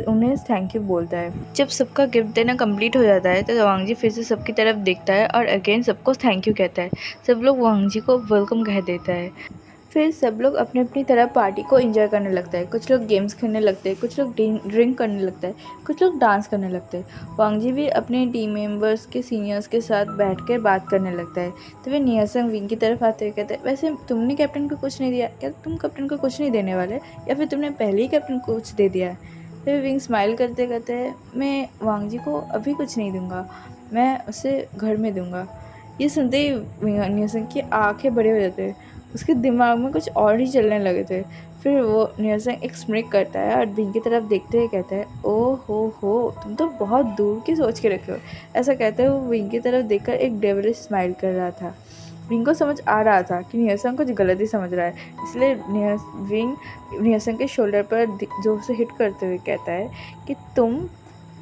Speaker 1: उन्हें थैंक यू बोलता है। जब सबका गिफ्ट देना कंप्लीट हो जाता है तो वांग जी फिर से सबकी तरफ देखता है और अगेन सबको थैंक यू कहता है। सब लोग वांग जी को वेलकम कह देता है। फिर सब लोग अपनी अपनी तरह पार्टी को एंजॉय करने लगता है। कुछ लोग गेम्स खेलने लगते हैं, कुछ लोग ड्रिंक करने लगता है, कुछ लोग डांस करने लगते हैं। वांग जी भी अपने टीम मेंबर्स के सीनियर्स के साथ बैठकर बात करने लगता है। तो वे नियसंग विंग की तरफ आते हुए कहते हैं वैसे तुमने कैप्टन को कुछ नहीं दिया क्या? तुम कैप्टन को कुछ नहीं देने वाले, या फिर तुमने पहले ही कैप्टन को कुछ दे दिया है? फिर विंग स्माइल करते कहते हैं मैं वांग जी को अभी कुछ नहीं दूंगा, मैं उसे घर में दूंगा। ये सुनते ही नियसंग की आंखें बड़े हो जाते हैं, उसके दिमाग में कुछ और ही चलने लगे थे। फिर वो नियसंग एक स्मिक करता है और विंग की तरफ देखते हुए कहता है ओ हो तुम तो बहुत दूर की सोच के रखे हो। ऐसा कहते हुए वो विंग की तरफ देखकर एक डेविलिश स्माइल कर रहा था। विंग को समझ आ रहा था कि निहसंग कुछ गलत ही समझ रहा है, इसलिए विंग निहसंग के शोल्डर पर जोर से हिट करते हुए कहता है कि तुम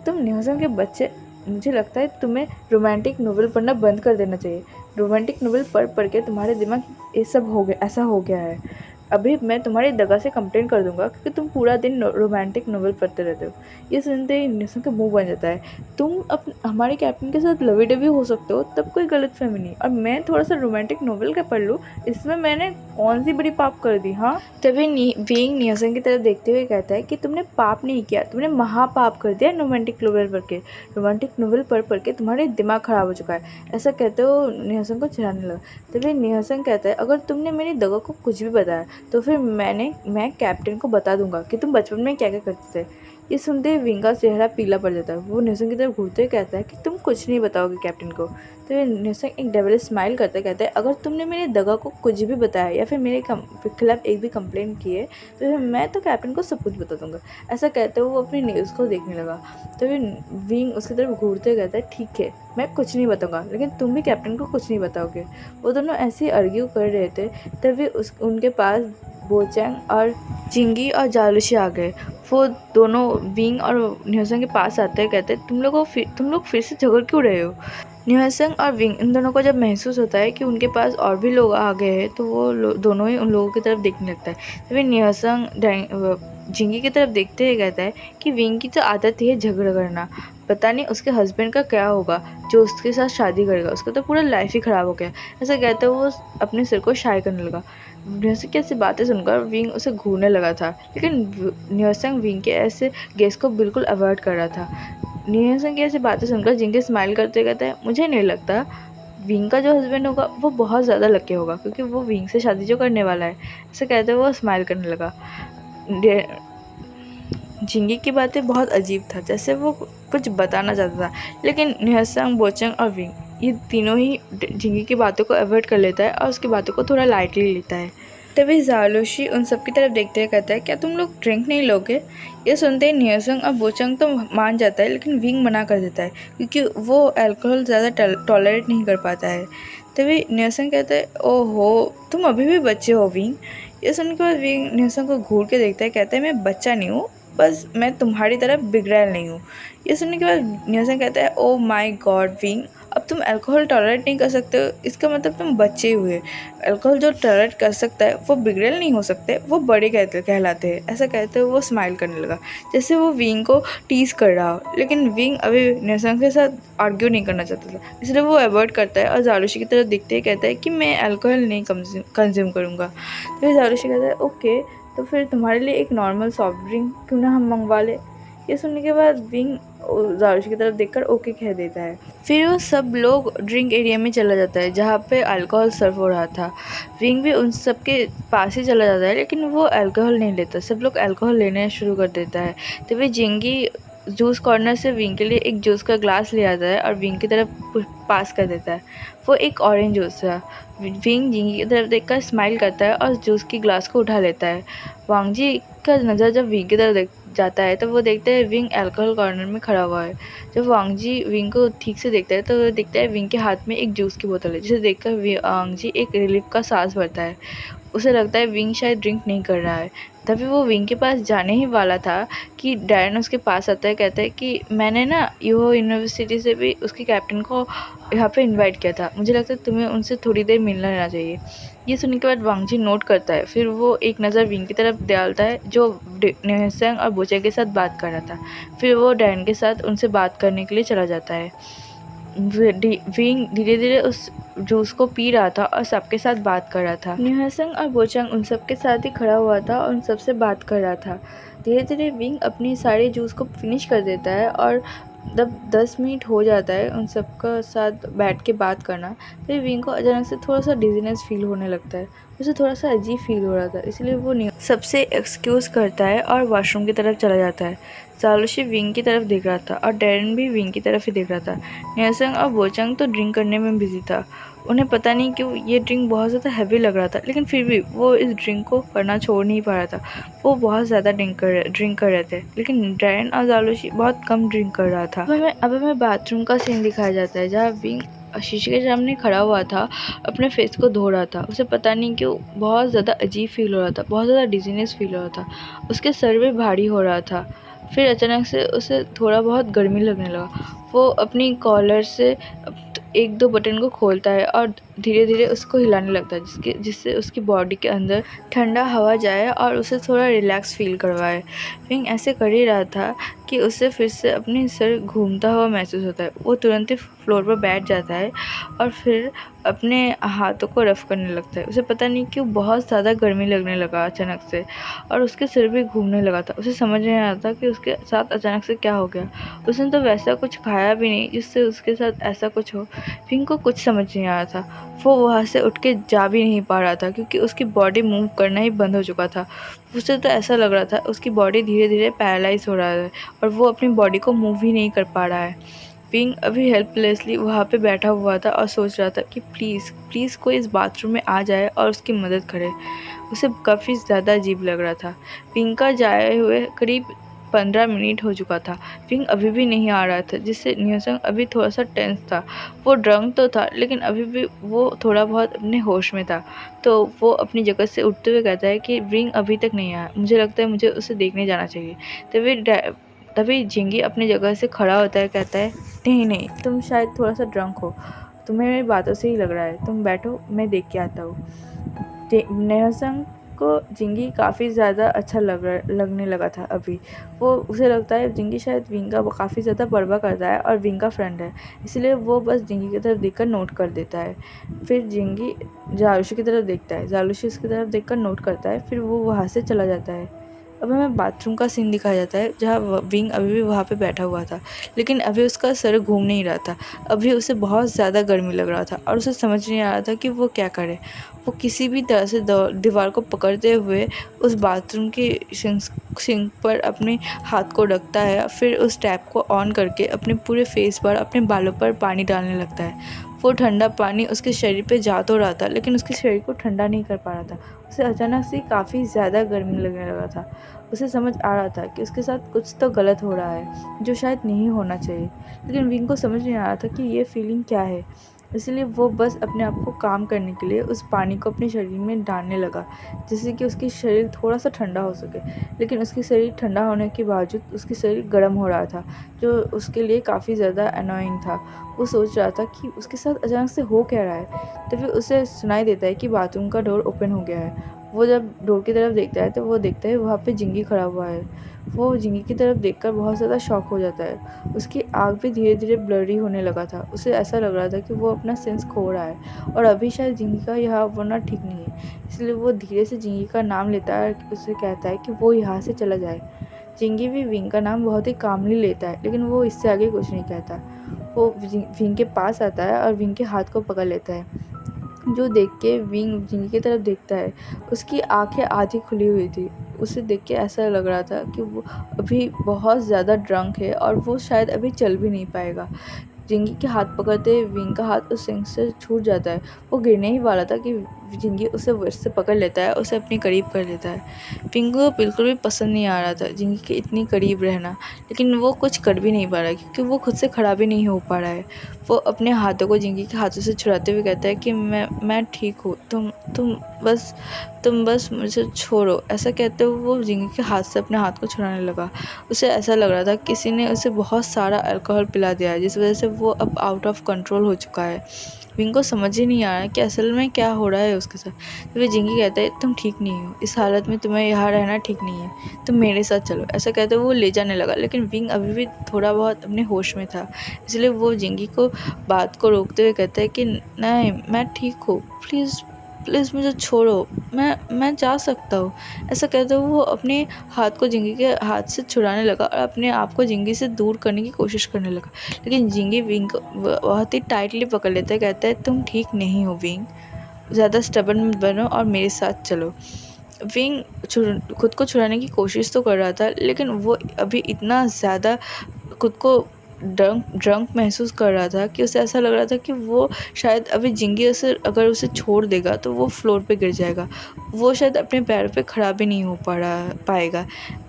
Speaker 1: निहसंग के बच्चे, मुझे लगता है तुम्हें रोमांटिक नोवेल पढ़ना बंद कर देना चाहिए। रोमांटिक नोवेल पढ़ के तुम्हारे दिमाग ये सब हो गया, ऐसा हो गया है। अभी मैं तुम्हारी दगा से कंप्लेन कर दूंगा क्योंकि तुम पूरा दिन रोमांटिक नोवेल पढ़ते रहते हो। ये सुनते ही निहसंग का मुंह बन जाता है। तुम हमारे कैप्टन के साथ लवी डवी हो सकते हो, तब कोई गलतफहमी नहीं, और मैं थोड़ा सा रोमांटिक नोवेल का पढ़ लूँ, इसमें मैंने कौन सी बड़ी पाप कर दी। हाँ, तभी विंग निहसंग की तरफ देखते हुए कहता है कि तुमने पाप नहीं किया, तुमने महापाप कर दिया रोमांटिक नोवेल पढ़ के। रोमांटिक नोवेल पढ़ के तुम्हारे दिमाग खराब हो चुका है। ऐसा कहते हो निहसंग को चिढ़ाने लगा। तभी निहसंग कहता है, अगर तुमने मेरी दगा को कुछ भी बताया तो फिर मैं कैप्टन को बता दूंगा कि तुम बचपन में क्या क्या करते थे। ये सुनते ही विंग का चेहरा पीला पड़ जाता है। वो निहसंग की तरफ घूरते हुए कहता है कि तुम कुछ नहीं बताओगे कैप्टन को। तो निहसंग एक डेविल स्माइल करते कहता है, अगर तुमने मेरी दगा को कुछ भी बताया या फिर मेरे खिलाफ एक भी कंप्लेन किए तो फिर मैं तो कैप्टन को सब कुछ बता दूंगा। ऐसा कहते हुए वो अपनी न्यूज़ को देखने लगा। तो विंग उसकी तरफ घूरते कहता है, ठीक है, मैं कुछ नहीं बताऊंगा, लेकिन तुम भी कैप्टन को कुछ नहीं बताओगे। वो दोनों ऐसे ही आर्ग्यू कर रहे थे, तभी उनके पास बोचैंग और जिंगी और जालूसी आ गए। वो दोनों विंग और निहसंग के पास आते हैं, कहते हैं, तुम लोग फिर से झगड़ क्यों रहे हो। निहसंग और विंग इन दोनों को जब महसूस होता है कि उनके पास और भी लोग आ गए हैं तो वो दोनों ही उन लोगों की तरफ देखने लगता है। तभी निहसंग जिंगी की तरफ देखते हुए कहता है कि विंग की तो आदत ही है झगड़ा करना, पता नहीं उसके हस्बैंड का क्या होगा जो उसके साथ शादी करेगा, उसका तो पूरा लाइफ ही ख़राब हो गया। ऐसा कहते हुए वो अपने सिर को शाय करने लगा। निहसंग की ऐसी बातें सुनकर विंग उसे घूरने लगा था, लेकिन निहसंग विंग के ऐसे गेस को बिल्कुल अवॉइड कर रहा था। निहसंग की ऐसी बातें सुनकर जिंगी स्माइल करते कहता है, मुझे नहीं लगता विंग का जो हस्बैंड होगा वो बहुत ज़्यादा लकी होगा, क्योंकि वो विंग से शादी जो करने वाला है। ऐसे कहते हुए वो स्माइल करने लगा। जिंगी की बातें बहुत अजीब था, जैसे वो कुछ बताना चाहता था, लेकिन निहसंग, बोचंग और विंग ये तीनों ही जिंगी की बातों को अवॉइड कर लेता है और उसकी बातों को थोड़ा लाइटली लेता है। तभी जालूसी उन सब की तरफ देखते हुए कहता है, क्या तुम लोग ड्रिंक नहीं लोगे। ये सुनते ही निहसंग और बोचंग तो मान जाता है, लेकिन विंग मना कर देता है क्योंकि वो अल्कोहल ज़्यादा टॉलरेट नहीं कर पाता है। तभी निहसंग कहता है, ओहो, तुम अभी भी बच्चे हो विंग। ये सुनने के बाद विंग निहसंग को घूर के देखता है, कहता है, मैं बच्चा नहीं हूँ, बस मैं तुम्हारी तरफ बिगड़ैल नहीं हूँ। ये सुनने के बाद निहसंग कहता है, ओ माय गॉड विंग, अब तुम अल्कोहल टॉलरेट नहीं कर सकते हो, इसका मतलब तुम बच्चे हुए। अल्कोहल जो टॉलरेट कर सकता है वो बिगड़ैल नहीं हो सकते, वो बड़े कहलाते हैं। ऐसा कहते हुए वो स्माइल करने लगा, जैसे वो विंग को टीज कर रहा हो, लेकिन विंग अभी निहसंग के साथ आर्ग्यू नहीं करना चाहता था, इसलिए वो अवॉइड करता है और जालूसी की तरफ देखते ही कहता है कि मैं अल्कोहल नहीं कंज्यूम करूँगा। तो फिर जालूसी कहता है, ओके, तो फिर तुम्हारे लिए एक नॉर्मल सॉफ्ट ड्रिंक क्यों ना हम मंगवा ले। ये सुनने के बाद विंग जालूसी की तरफ देखकर ओके कह देता है। फिर वो सब लोग ड्रिंक एरिया में चला जाता है जहाँ पे अल्कोहल सर्व हो रहा था। विंग भी उन सब के पास ही चला जाता है, लेकिन वो अल्कोहल नहीं लेता, सब लोग अल्कोहल लेने शुरू कर देता है। तभी जिंगी जूस कॉर्नर से विंग के लिए एक जूस का ग्लास ले आता है और विंग की तरफ पास कर देता है। वो एक ऑरेंज जूस है। विंग जिंगी की तरफ देखकर स्माइल करता है और जूस की ग्लास को उठा लेता है। वांगजी का नज़र जब विंग की तरफ जाता है तो वो देखता है विंग अल्कोहल कॉर्नर में खड़ा हुआ है। जब वांगजी विंग को ठीक से देखता है तो वो देखता है विंग के हाथ में एक जूस की बोतल है, जिसे देखकर वांगजी एक रिलीफ का सांस भरता है। उसे लगता है विंग शायद ड्रिंक नहीं कर रहा है। तभी वो विंग के पास जाने ही वाला था कि डैरन उसके पास आता है, कहता है कि मैंने ना यूहो यूनिवर्सिटी से भी उसके कैप्टन को यहाँ पे इनवाइट किया था, मुझे लगता है तुम्हें उनसे थोड़ी देर मिलना रहना चाहिए। ये सुनने के बाद वांगजी नोट करता है, फिर वो एक नज़र विंग की तरफ डालता है जो निहसंग और बोचे के साथ बात कर रहा था। फिर वो डैरन के साथ उनसे बात करने के लिए चला जाता है। विंग धीरे धीरे उस जूस को पी रहा था और सबके साथ बात कर रहा था। निहसंग और बोचंग उन सबके साथ ही खड़ा हुआ था और उन सबसे बात कर रहा था। धीरे धीरे विंग अपनी सारे जूस को फिनिश कर देता है और जब 10 मिनट हो जाता है उन सबका साथ बैठ के बात करना, फिर विंग को अचानक से थोड़ा सा डिजीनेस फील होने लगता है। उसे थोड़ा सा अजीब फील हो रहा था, इसलिए वो सबसे एक्सक्यूज़ करता है और वॉशरूम की तरफ चला जाता है। जालूसी विंग की तरफ देख रहा था और डैरन भी विंग की तरफ ही देख रहा था। निहसंग और बोचंग तो ड्रिंक करने में बिजी था। उन्हें पता नहीं क्यों ये ड्रिंक बहुत ज़्यादा हैवी लग रहा था, लेकिन फिर भी वो इस ड्रिंक को करना छोड़ नहीं पा रहा था। वो बहुत ज़्यादा ड्रिंक कर रहे थे, लेकिन डैरन और जालूसी बहुत कम ड्रिंक कर रहा था। अब हमें बाथरूम का सीन दिखाया जाता है जहाँ विंग शीशे के सामने खड़ा हुआ था, अपने फेस को धो रहा था। उसे पता नहीं क्यों बहुत ज़्यादा अजीब फ़ील हो रहा था, बहुत ज़्यादा डिज़ीनेस फ़ील हो रहा था। उसके सर भी भारी हो रहा था। फिर अचानक से उसे थोड़ा बहुत गर्मी लगने लगा। वो अपनी कॉलर से 1-2 बटन को खोलता है और धीरे-धीरे उसको हिलाने लगता है, जिससे उसकी बॉडी के अंदर ठंडा हवा जाए और उसे थोड़ा रिलैक्स फ़ील करवाए। विंग ऐसे कर ही रहा था कि उसे फिर से अपनी सर घूमता हुआ महसूस होता है। वो तुरंत ही फ्लोर पर बैठ जाता है और फिर अपने हाथों को रफ़ करने लगता है। उसे पता नहीं क्यों बहुत ज़्यादा गर्मी लगने लगा अचानक से, और उसके सिर भी घूमने लगा था। उसे समझ नहीं आ रहा था कि उसके साथ अचानक से क्या हो गया। उसने तो वैसा कुछ खाया भी नहीं जिससे उसके साथ ऐसा कुछ हो। विंग को कुछ समझ नहीं आ रहा था। वो वहाँ से उठ के जा भी नहीं पा रहा था क्योंकि उसकी बॉडी मूव करना ही बंद हो चुका था। उसे तो ऐसा लग रहा था उसकी बॉडी धीरे-धीरे पैरालाइज़ हो रहा है और वो अपनी बॉडी को मूव ही नहीं कर पा रहा है। विंग अभी हेल्पलेसली वहाँ पे बैठा हुआ था और सोच रहा था कि प्लीज़ कोई इस बाथरूम में आ जाए और उसकी मदद करे। उसे काफ़ी ज़्यादा अजीब लग रहा था। विंग का जाए हुए करीब 15 मिनट हो चुका था। विंग अभी भी नहीं आ रहा था, जिससे न्योसंग अभी थोड़ा-सा टेंस था। वो ड्रंक तो था लेकिन अभी भी वो थोड़ा बहुत अपने होश में था। तो वो अपनी जगह से उठते हुए कहता है कि विंग अभी तक नहीं आया। मुझे लगता है मुझे उसे देखने जाना चाहिए। तभी झिंगी अपनी जगह से खड़ा होता है, कहता है, नहीं, तुम शायद थोड़ा-सा ड्रंक हो। तुम्हें मेरी बातों से ही लग रहा है। तुम बैठो, मैं देख के आता हूँ। न्योसंग को जिंगी काफ़ी ज़्यादा अच्छा लगने लगा था अभी। उसे लगता है जिंगी शायद विंग का काफ़ी ज़्यादा परवाह करता है और विंग का फ्रेंड है, इसलिए वो बस जिंगी की तरफ देखकर नोट कर देता है। फिर जिंगी जालूशी की तरफ देखता है, जालूशी उसकी तरफ देखकर नोट करता है, फिर वो वहाँ से चला जाता है। अब हमें बाथरूम का सीन दिखाया जाता है जहाँ विंग अभी भी वहाँ पे बैठा हुआ था, लेकिन अभी उसका सर घूम नहीं रहा था। अभी उसे बहुत ज़्यादा गर्मी लग रहा था और उसे समझ नहीं आ रहा था कि वो क्या करे। वो किसी भी तरह से दीवार को पकड़ते हुए उस बाथरूम की सिंक पर अपने हाथ को रखता है, फिर उस टैप को ऑन करके अपने पूरे फेस पर, अपने बालों पर पानी डालने लगता है। वो ठंडा पानी उसके शरीर पे जा तो रहा था लेकिन उसके शरीर को ठंडा नहीं कर पा रहा था। उसे अचानक से काफ़ी ज़्यादा गर्मी लगने लगा था। उसे समझ आ रहा था कि उसके साथ कुछ तो गलत हो रहा है जो शायद नहीं होना चाहिए, लेकिन विंग को समझ नहीं आ रहा था कि ये फीलिंग क्या है। इसलिए वो बस अपने आप को काम करने के लिए उस पानी को अपने शरीर में डालने लगा, जिससे कि उसकी शरीर थोड़ा सा ठंडा हो सके। लेकिन उसकी शरीर ठंडा होने के बावजूद उसकी शरीर गर्म हो रहा था, जो उसके लिए काफ़ी ज़्यादा अनोइंग था। वो सोच रहा था कि उसके साथ अचानक से हो क्या रहा है। तो फिर उसे सुनाई देता है कि बाथरूम का डोर ओपन हो गया है। वो जब डोर की तरफ देखता है तो वो देखता है वहाँ पे जिंगी खड़ा हुआ है। वो जिंगी की तरफ देखकर बहुत ज़्यादा शॉक हो जाता है। उसकी आँख भी धीरे-धीरे ब्लरी होने लगा था। उसे ऐसा लग रहा था कि वो अपना सेंस खो रहा है और अभी शायद जिंगी का यहाँ होना ठीक नहीं है। इसलिए वो धीरे से जिंगी का नाम लेता है और उसे कहता है कि वो यहाँ से चला जाए। जिंगी भी विंग का नाम बहुत ही कामली लेता है, लेकिन वो इससे आगे कुछ नहीं कहता। वो विंग के पास आता है और विंग के हाथ को पकड़ लेता है, जो देख के विंग जिंगी की तरफ देखता है। उसकी आंखें आधी खुली हुई थी। उसे देख के ऐसा लग रहा था कि वो अभी बहुत ज़्यादा ड्रंक है और वो शायद अभी चल भी नहीं पाएगा। जिंगी के हाथ पकड़ते विंग का हाथ उस सिंक से छूट जाता है। वो गिरने ही वाला था कि जिंगी उसे वैसे से पकड़ लेता है, उसे अपने करीब कर लेता है। विंग को बिल्कुल भी पसंद नहीं आ रहा था जिंगी के इतनी करीब रहना, लेकिन वो कुछ कर भी नहीं पा रहा क्योंकि वो खुद से खड़ा भी नहीं हो पा रहा है। वो अपने हाथों को जिंगी के हाथों से छुड़ाते हुए कहता है कि मैं ठीक हूँ, तुम बस मुझे छोड़ो। ऐसा कहते हुए वो जिंगी के हाथ से अपने हाथ को छुड़ाने लगा। उसे ऐसा लग रहा था किसी ने उसे बहुत सारा अल्कोहल पिला दिया है, जिस वजह से वो अब आउट ऑफ कंट्रोल हो चुका है। विंग को समझ ही नहीं आ रहा है कि असल में क्या हो रहा है उसके साथ। तो वे जिंगी कहता है, तुम ठीक नहीं हो, इस हालत में तुम्हें यहाँ रहना ठीक नहीं है, तुम मेरे साथ चलो। ऐसा कहते हुए वो ले जाने लगा, लेकिन विंग अभी भी थोड़ा बहुत अपने होश में था, इसलिए वो जिंगी को बात को रोकते हुए कहता है कि नहीं, मैं ठीक हूँ, प्लीज़ मुझे छोड़ो, मैं जा सकता हूँ। ऐसा कहते हुए वो अपने हाथ को जिंगी के हाथ से छुड़ाने लगा और अपने आप को जिंगी से दूर करने की कोशिश करने लगा, लेकिन जिंगी विंग को बहुत ही टाइटली पकड़ लेता है। कहता है, तुम ठीक नहीं हो विंग, ज़्यादा स्टबर्न मत बनो और मेरे साथ चलो। विंग खुद को छुड़ाने की कोशिश तो कर रहा था, लेकिन वो अभी इतना ज़्यादा खुद को ड्रंक महसूस कर रहा था कि उसे ऐसा लग रहा था कि वो शायद अभी जिंगी अगर उसे छोड़ देगा तो वो फ्लोर पे गिर जाएगा, वो शायद अपने पैरों पे खड़ा भी नहीं हो पाएगा।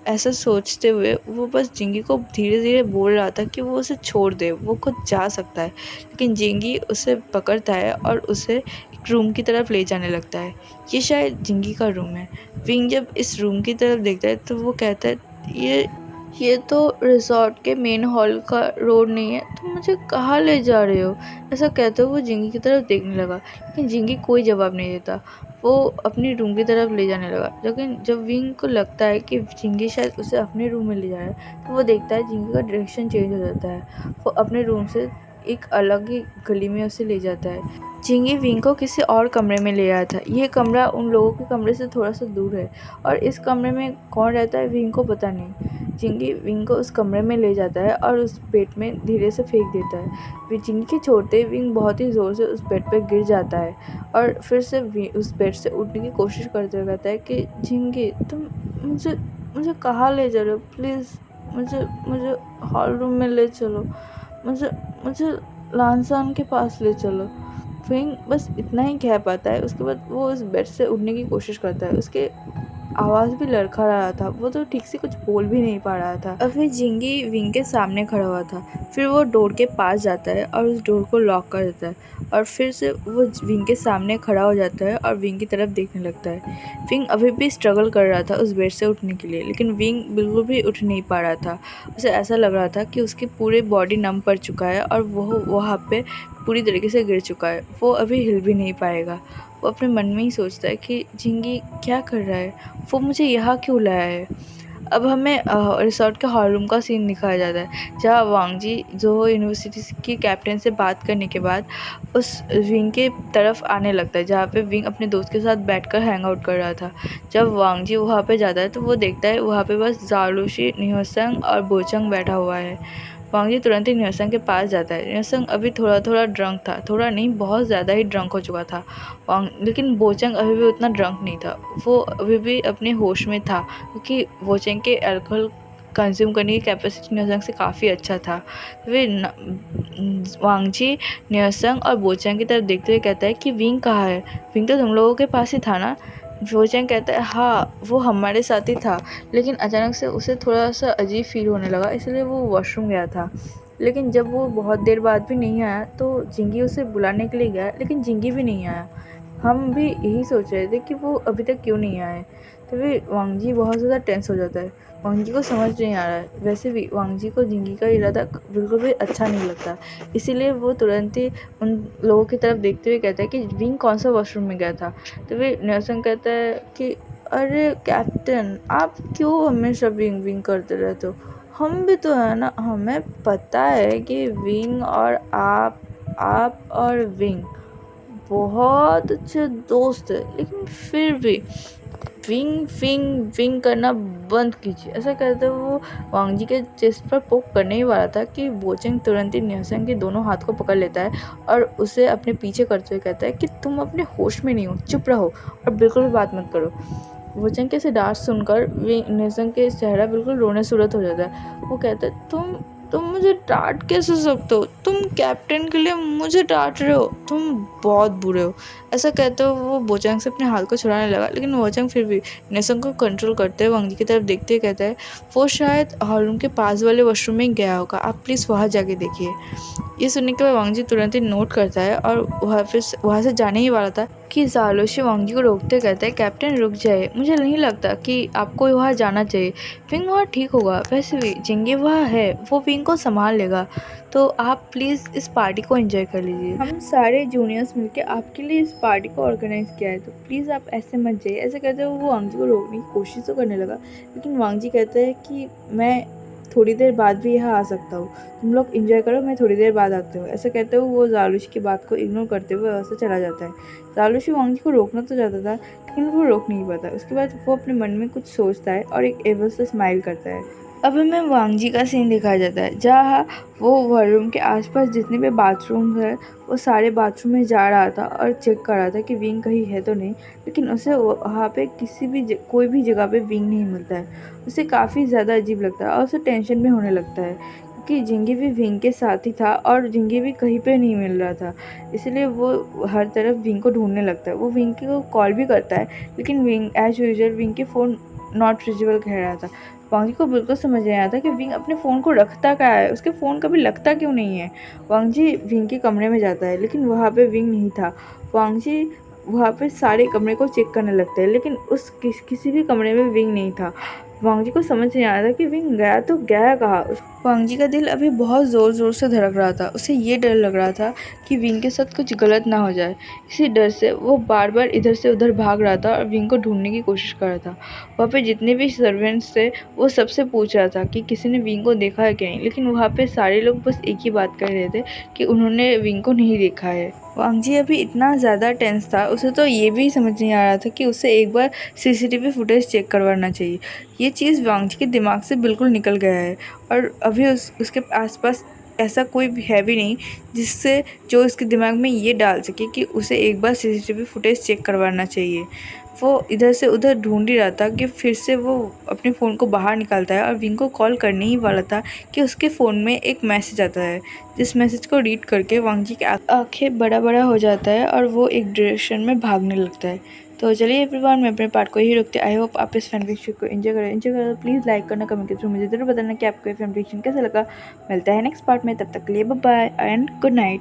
Speaker 1: ऐसा सोचते हुए वो बस जिंगी को धीरे धीरे बोल रहा था कि वो उसे छोड़ दे, वो खुद जा सकता है। लेकिन जिंगी उसे पकड़ता है और उसे एक रूम की तरफ ले जाने लगता है। ये शायद जिंगी का रूम है। विंग जब इस रूम की तरफ देखता है तो वो कहता है, ये तो रिसॉर्ट के मेन हॉल का रोड नहीं है, तुम मुझे कहाँ ले जा रहे हो? ऐसा कहते हुए वो जिंगी की तरफ देखने लगा, लेकिन जिंगी कोई जवाब नहीं देता। वो अपनी रूम की तरफ ले जाने लगा, लेकिन जब विंग को लगता है कि जिंगी शायद उसे अपने रूम में ले जा रहा है तो वो देखता है जिंगी का डायरेक्शन चेंज हो जाता है। वो अपने रूम से एक अलग ही गली में उसे ले जाता है। जिंगी विंग को किसी और कमरे में ले आया था। ये कमरा उन लोगों के कमरे से थोड़ा सा दूर है और इस कमरे में कौन रहता है विंग को पता नहीं। जिंगी विंग को उस कमरे में ले जाता है और उस बेड में धीरे से फेंक देता है। जिंगी के छोड़ते विंग बहुत ही ज़ोर से उस बेड पर गिर जाता है और फिर से उस बेड से उठने की कोशिश करते हुए कहता है कि जिंगी तुम मुझे मुझे कहाँ ले जा रहे हो? प्लीज़ मुझे मुझे हॉल रूम में ले चलो, मुझे मुझे लानसान के पास ले चलो। विंग बस इतना ही कह पाता है। उसके बाद वो उस बेड से उठने की कोशिश करता है। उसके आवाज़ भी लड़खड़ा रहा था, वो तो ठीक से कुछ बोल भी नहीं पा रहा था। अभी जिंगी विंग के सामने खड़ा हुआ था। फिर वो डोर के पास जाता है और उस डोर को लॉक कर देता है और फिर से वो विंग के सामने खड़ा हो जाता है और विंग की तरफ देखने लगता है। विंग अभी भी स्ट्रगल कर रहा था उस बेड से उठने के लिए, लेकिन विंग बिल्कुल भी उठ नहीं पा रहा था। उसे ऐसा लग रहा था कि उसकी पूरी बॉडी नम पड़ चुका है और वो वहाँ पे पूरी तरीके से गिर चुका है। वो अभी हिल भी नहीं पाएगा। वो अपने मन में ही सोचता है कि जिंगी क्या कर रहा है, वो मुझे यहाँ क्यों लाया है। अब हमें रिसोर्ट के हॉल रूम का सीन दिखाया जाता है, जहाँ वांग जी जोहो यूनिवर्सिटी की कैप्टन से बात करने के बाद उस विंग के तरफ आने लगता है, जहाँ पे विंग अपने दोस्त के साथ बैठकर हैंग आउट कर रहा था। जब वांग जी वहाँ पे जाता है तो वो देखता है वहाँ पे बस जालूशी, न्योसंग और बोचंग बैठा हुआ है। वांग जी तुरंत ही न्योसंग के पास जाता है। न्योसंग अभी थोड़ा थोड़ा ड्रंक था, थोड़ा नहीं बहुत ज़्यादा ही ड्रंक हो चुका था। लेकिन बोचंग अभी भी उतना ड्रंक नहीं था, वो अभी भी अपने होश में था, क्योंकि बोचंग के अल्कोहल कंज्यूम करने की कैपेसिटी न्योसंग से काफ़ी अच्छा था। वे वांग जी न्योसंग और बोचंग की तरफ देखते हुए कहता है कि विंग कहाँ है? विंग तो तुम लोगों के पास ही था ना? बोचंग कहता है हाँ वो हमारे साथ ही था, लेकिन अचानक से उसे थोड़ा सा अजीब फील होने लगा, इसलिए वो वॉशरूम गया था। लेकिन जब वो बहुत देर बाद भी नहीं आया तो जिंगी उसे बुलाने के लिए गया, लेकिन जिंगी भी नहीं आया। हम भी यही सोच रहे थे कि वो अभी तक क्यों नहीं आए। तभी वांग जी बहुत ज़्यादा टेंस हो जाता है। वांग जी को समझ नहीं आ रहा है। वैसे भी वांग जी को जिंगी का इरादा बिल्कुल भी अच्छा नहीं लगता, इसीलिए वो तुरंत ही उन लोगों की तरफ देखते हुए कहता है कि विंग कौन सा वॉशरूम में गया था। तभी न्योसंग कहता है कि अरे कैप्टन, आप क्यों हमेशा विंग विंग करते रहते हो? हम भी तो है ना, हमें पता है कि विंग और आप और विंग बहुत अच्छे दोस्त है, लेकिन फिर भी विंग विंग विंग करना बंद कीजिए। ऐसा कहते हुए वो वांग जी के चेस्ट पर पोक करने ही वाला था कि बोचेंग तुरंत ही न्योसंग के दोनों हाथ को पकड़ लेता है और उसे अपने पीछे करते हुए कहता है कि तुम अपने होश में नहीं हो, चुप रहो और बिल्कुल भी बात मत करो। बोचेंग के से डांट सुनकर न्योसंग के चेहरा बिल्कुल रोने सूरत हो जाता है। वो कहता है तुम मुझे डांट कैसे सकते हो? तुम कैप्टन के लिए मुझे डांट रहे हो, तुम बहुत बुरे हो। ऐसा कहते हुए वो बोचंग से अपने हाथ को छुड़ाने लगा, लेकिन बोचंग फिर भी न्योसंग को कंट्रोल करते हुए वांग जी की तरफ देखते हुए कहता है वो शायद हॉल रूम के पास वाले वॉशरूम में गया होगा, आप प्लीज़ वहाँ जाके देखिए। ये सुनने के बाद वांग जी तुरंत ही नोट करता है और वहाँ से जाने ही वाला था कि जालोशी वांग जी को रोकते कहता है कैप्टन रुक जाए, मुझे नहीं लगता कि आपको वहाँ जाना चाहिए। विंग वहाँ ठीक होगा, वैसे भी जिंगी वहाँ है, वो विंग को संभाल लेगा, तो आप प्लीज़ इस पार्टी को एंजॉय कर लीजिए। हम सारे जूनियर्स मिलके आपके लिए इस पार्टी को ऑर्गेनाइज किया है, तो प्लीज़ आप ऐसे मत जाइए। ऐसे कहते हुए वो वांग जी को रोकने की कोशिश तो करने लगा, लेकिन वांग जी कहते हैं कि मैं थोड़ी देर बाद भी यहाँ आ सकता हूँ, तुम लोग एंजॉय करो, मैं थोड़ी देर बाद आता हूँ। ऐसे कहते हुए वो जालूशी की बात को इग्नोर करते हुए वहाँ से चला जाता है। जालूशी वांग जी को रोकना तो चाहता था, लेकिन वो रोक नहीं पाता। उसके बाद वो अपने मन में कुछ सोचता है और एक एवल से स्माइल करता है। अब हमें वांग जी का सीन दिखाया जाता है, जहाँ वो वॉर रूम के आसपास जितने भी बाथरूम है वो सारे बाथरूम में जा रहा था और चेक कर रहा था कि विंग कहीं है तो नहीं, लेकिन उसे वहाँ पे कोई भी जगह पे विंग नहीं मिलता है। उसे काफ़ी ज़्यादा अजीब लगता है और उसे टेंशन भी होने लगता है, कि जिंगी भी विंग के साथ ही था और जिंगी भी कहीं पे नहीं मिल रहा था, इसलिए वो हर तरफ विंग को ढूंढने लगता है। वो विंग को कॉल भी करता है, लेकिन विंग एज यूजुअल विंग के फ़ोन नॉट रीचेबल कह रहा था। वांग जी को बिल्कुल समझ नहीं आता कि विंग अपने फ़ोन को रखता क्या है, उसके फ़ोन कभी लगता क्यों नहीं है। वांग जी विंग के कमरे में जाता है, लेकिन वहाँ पे विंग नहीं था। वांग जी वहाँ पे सारे कमरे को चेक करने लगता है, लेकिन उस किसी भी कमरे में विंग नहीं था। वांग जी को समझ नहीं आ रहा कि विंग गया तो गया कहाँ। वांग जी का दिल अभी बहुत ज़ोर ज़ोर से धड़क रहा था। उसे ये डर लग रहा था कि विंग के साथ कुछ गलत ना हो जाए। इसी डर से वो बार बार इधर से उधर भाग रहा था और विंग को ढूंढने की कोशिश कर रहा था। वहाँ पे जितने भी सर्वेंट्स थे वो सबसे पूछ रहा था कि किसी ने विंग को देखा है कि नहीं, लेकिन वहाँ पे सारे लोग बस एक ही बात कर रहे थे कि उन्होंने विंग को नहीं देखा है। वांग जी अभी इतना ज़्यादा टेंस था, उसे तो ये भी समझ नहीं आ रहा था कि उसे एक बार सीसीटीवी फुटेज चेक करवाना चाहिए। ये चीज़ वांग जी के दिमाग से बिल्कुल निकल गया है और अभी उसके आसपास ऐसा कोई भी है भी नहीं जिससे जो उसके दिमाग में ये डाल सके कि उसे एक बार सीसीटीवी फुटेज चेक करवाना चाहिए। वो इधर से उधर ढूंढ ही रहा था कि फिर से वो अपने फ़ोन को बाहर निकालता है और विंग को कॉल करने ही वाला था कि उसके फ़ोन में एक मैसेज आता है, जिस मैसेज को रीड करके वांग जी की आँखें बड़ा बड़ा हो जाता है और वो एक डायरेक्शन में भागने लगता है। तो चलिए एवरीवन, मैं अपने पार्ट को ही रोकते। आई होप आप इस फैन फिक्शन को एंजॉय करें। प्लीज़ लाइक करना, कमेंट के थ्रू मुझे ज़रूर बताना कि आपको ये फैन फिक्शन कैसा लगा। मिलता है नेक्स्ट पार्ट में, तब तक के लिए bye bye and good night.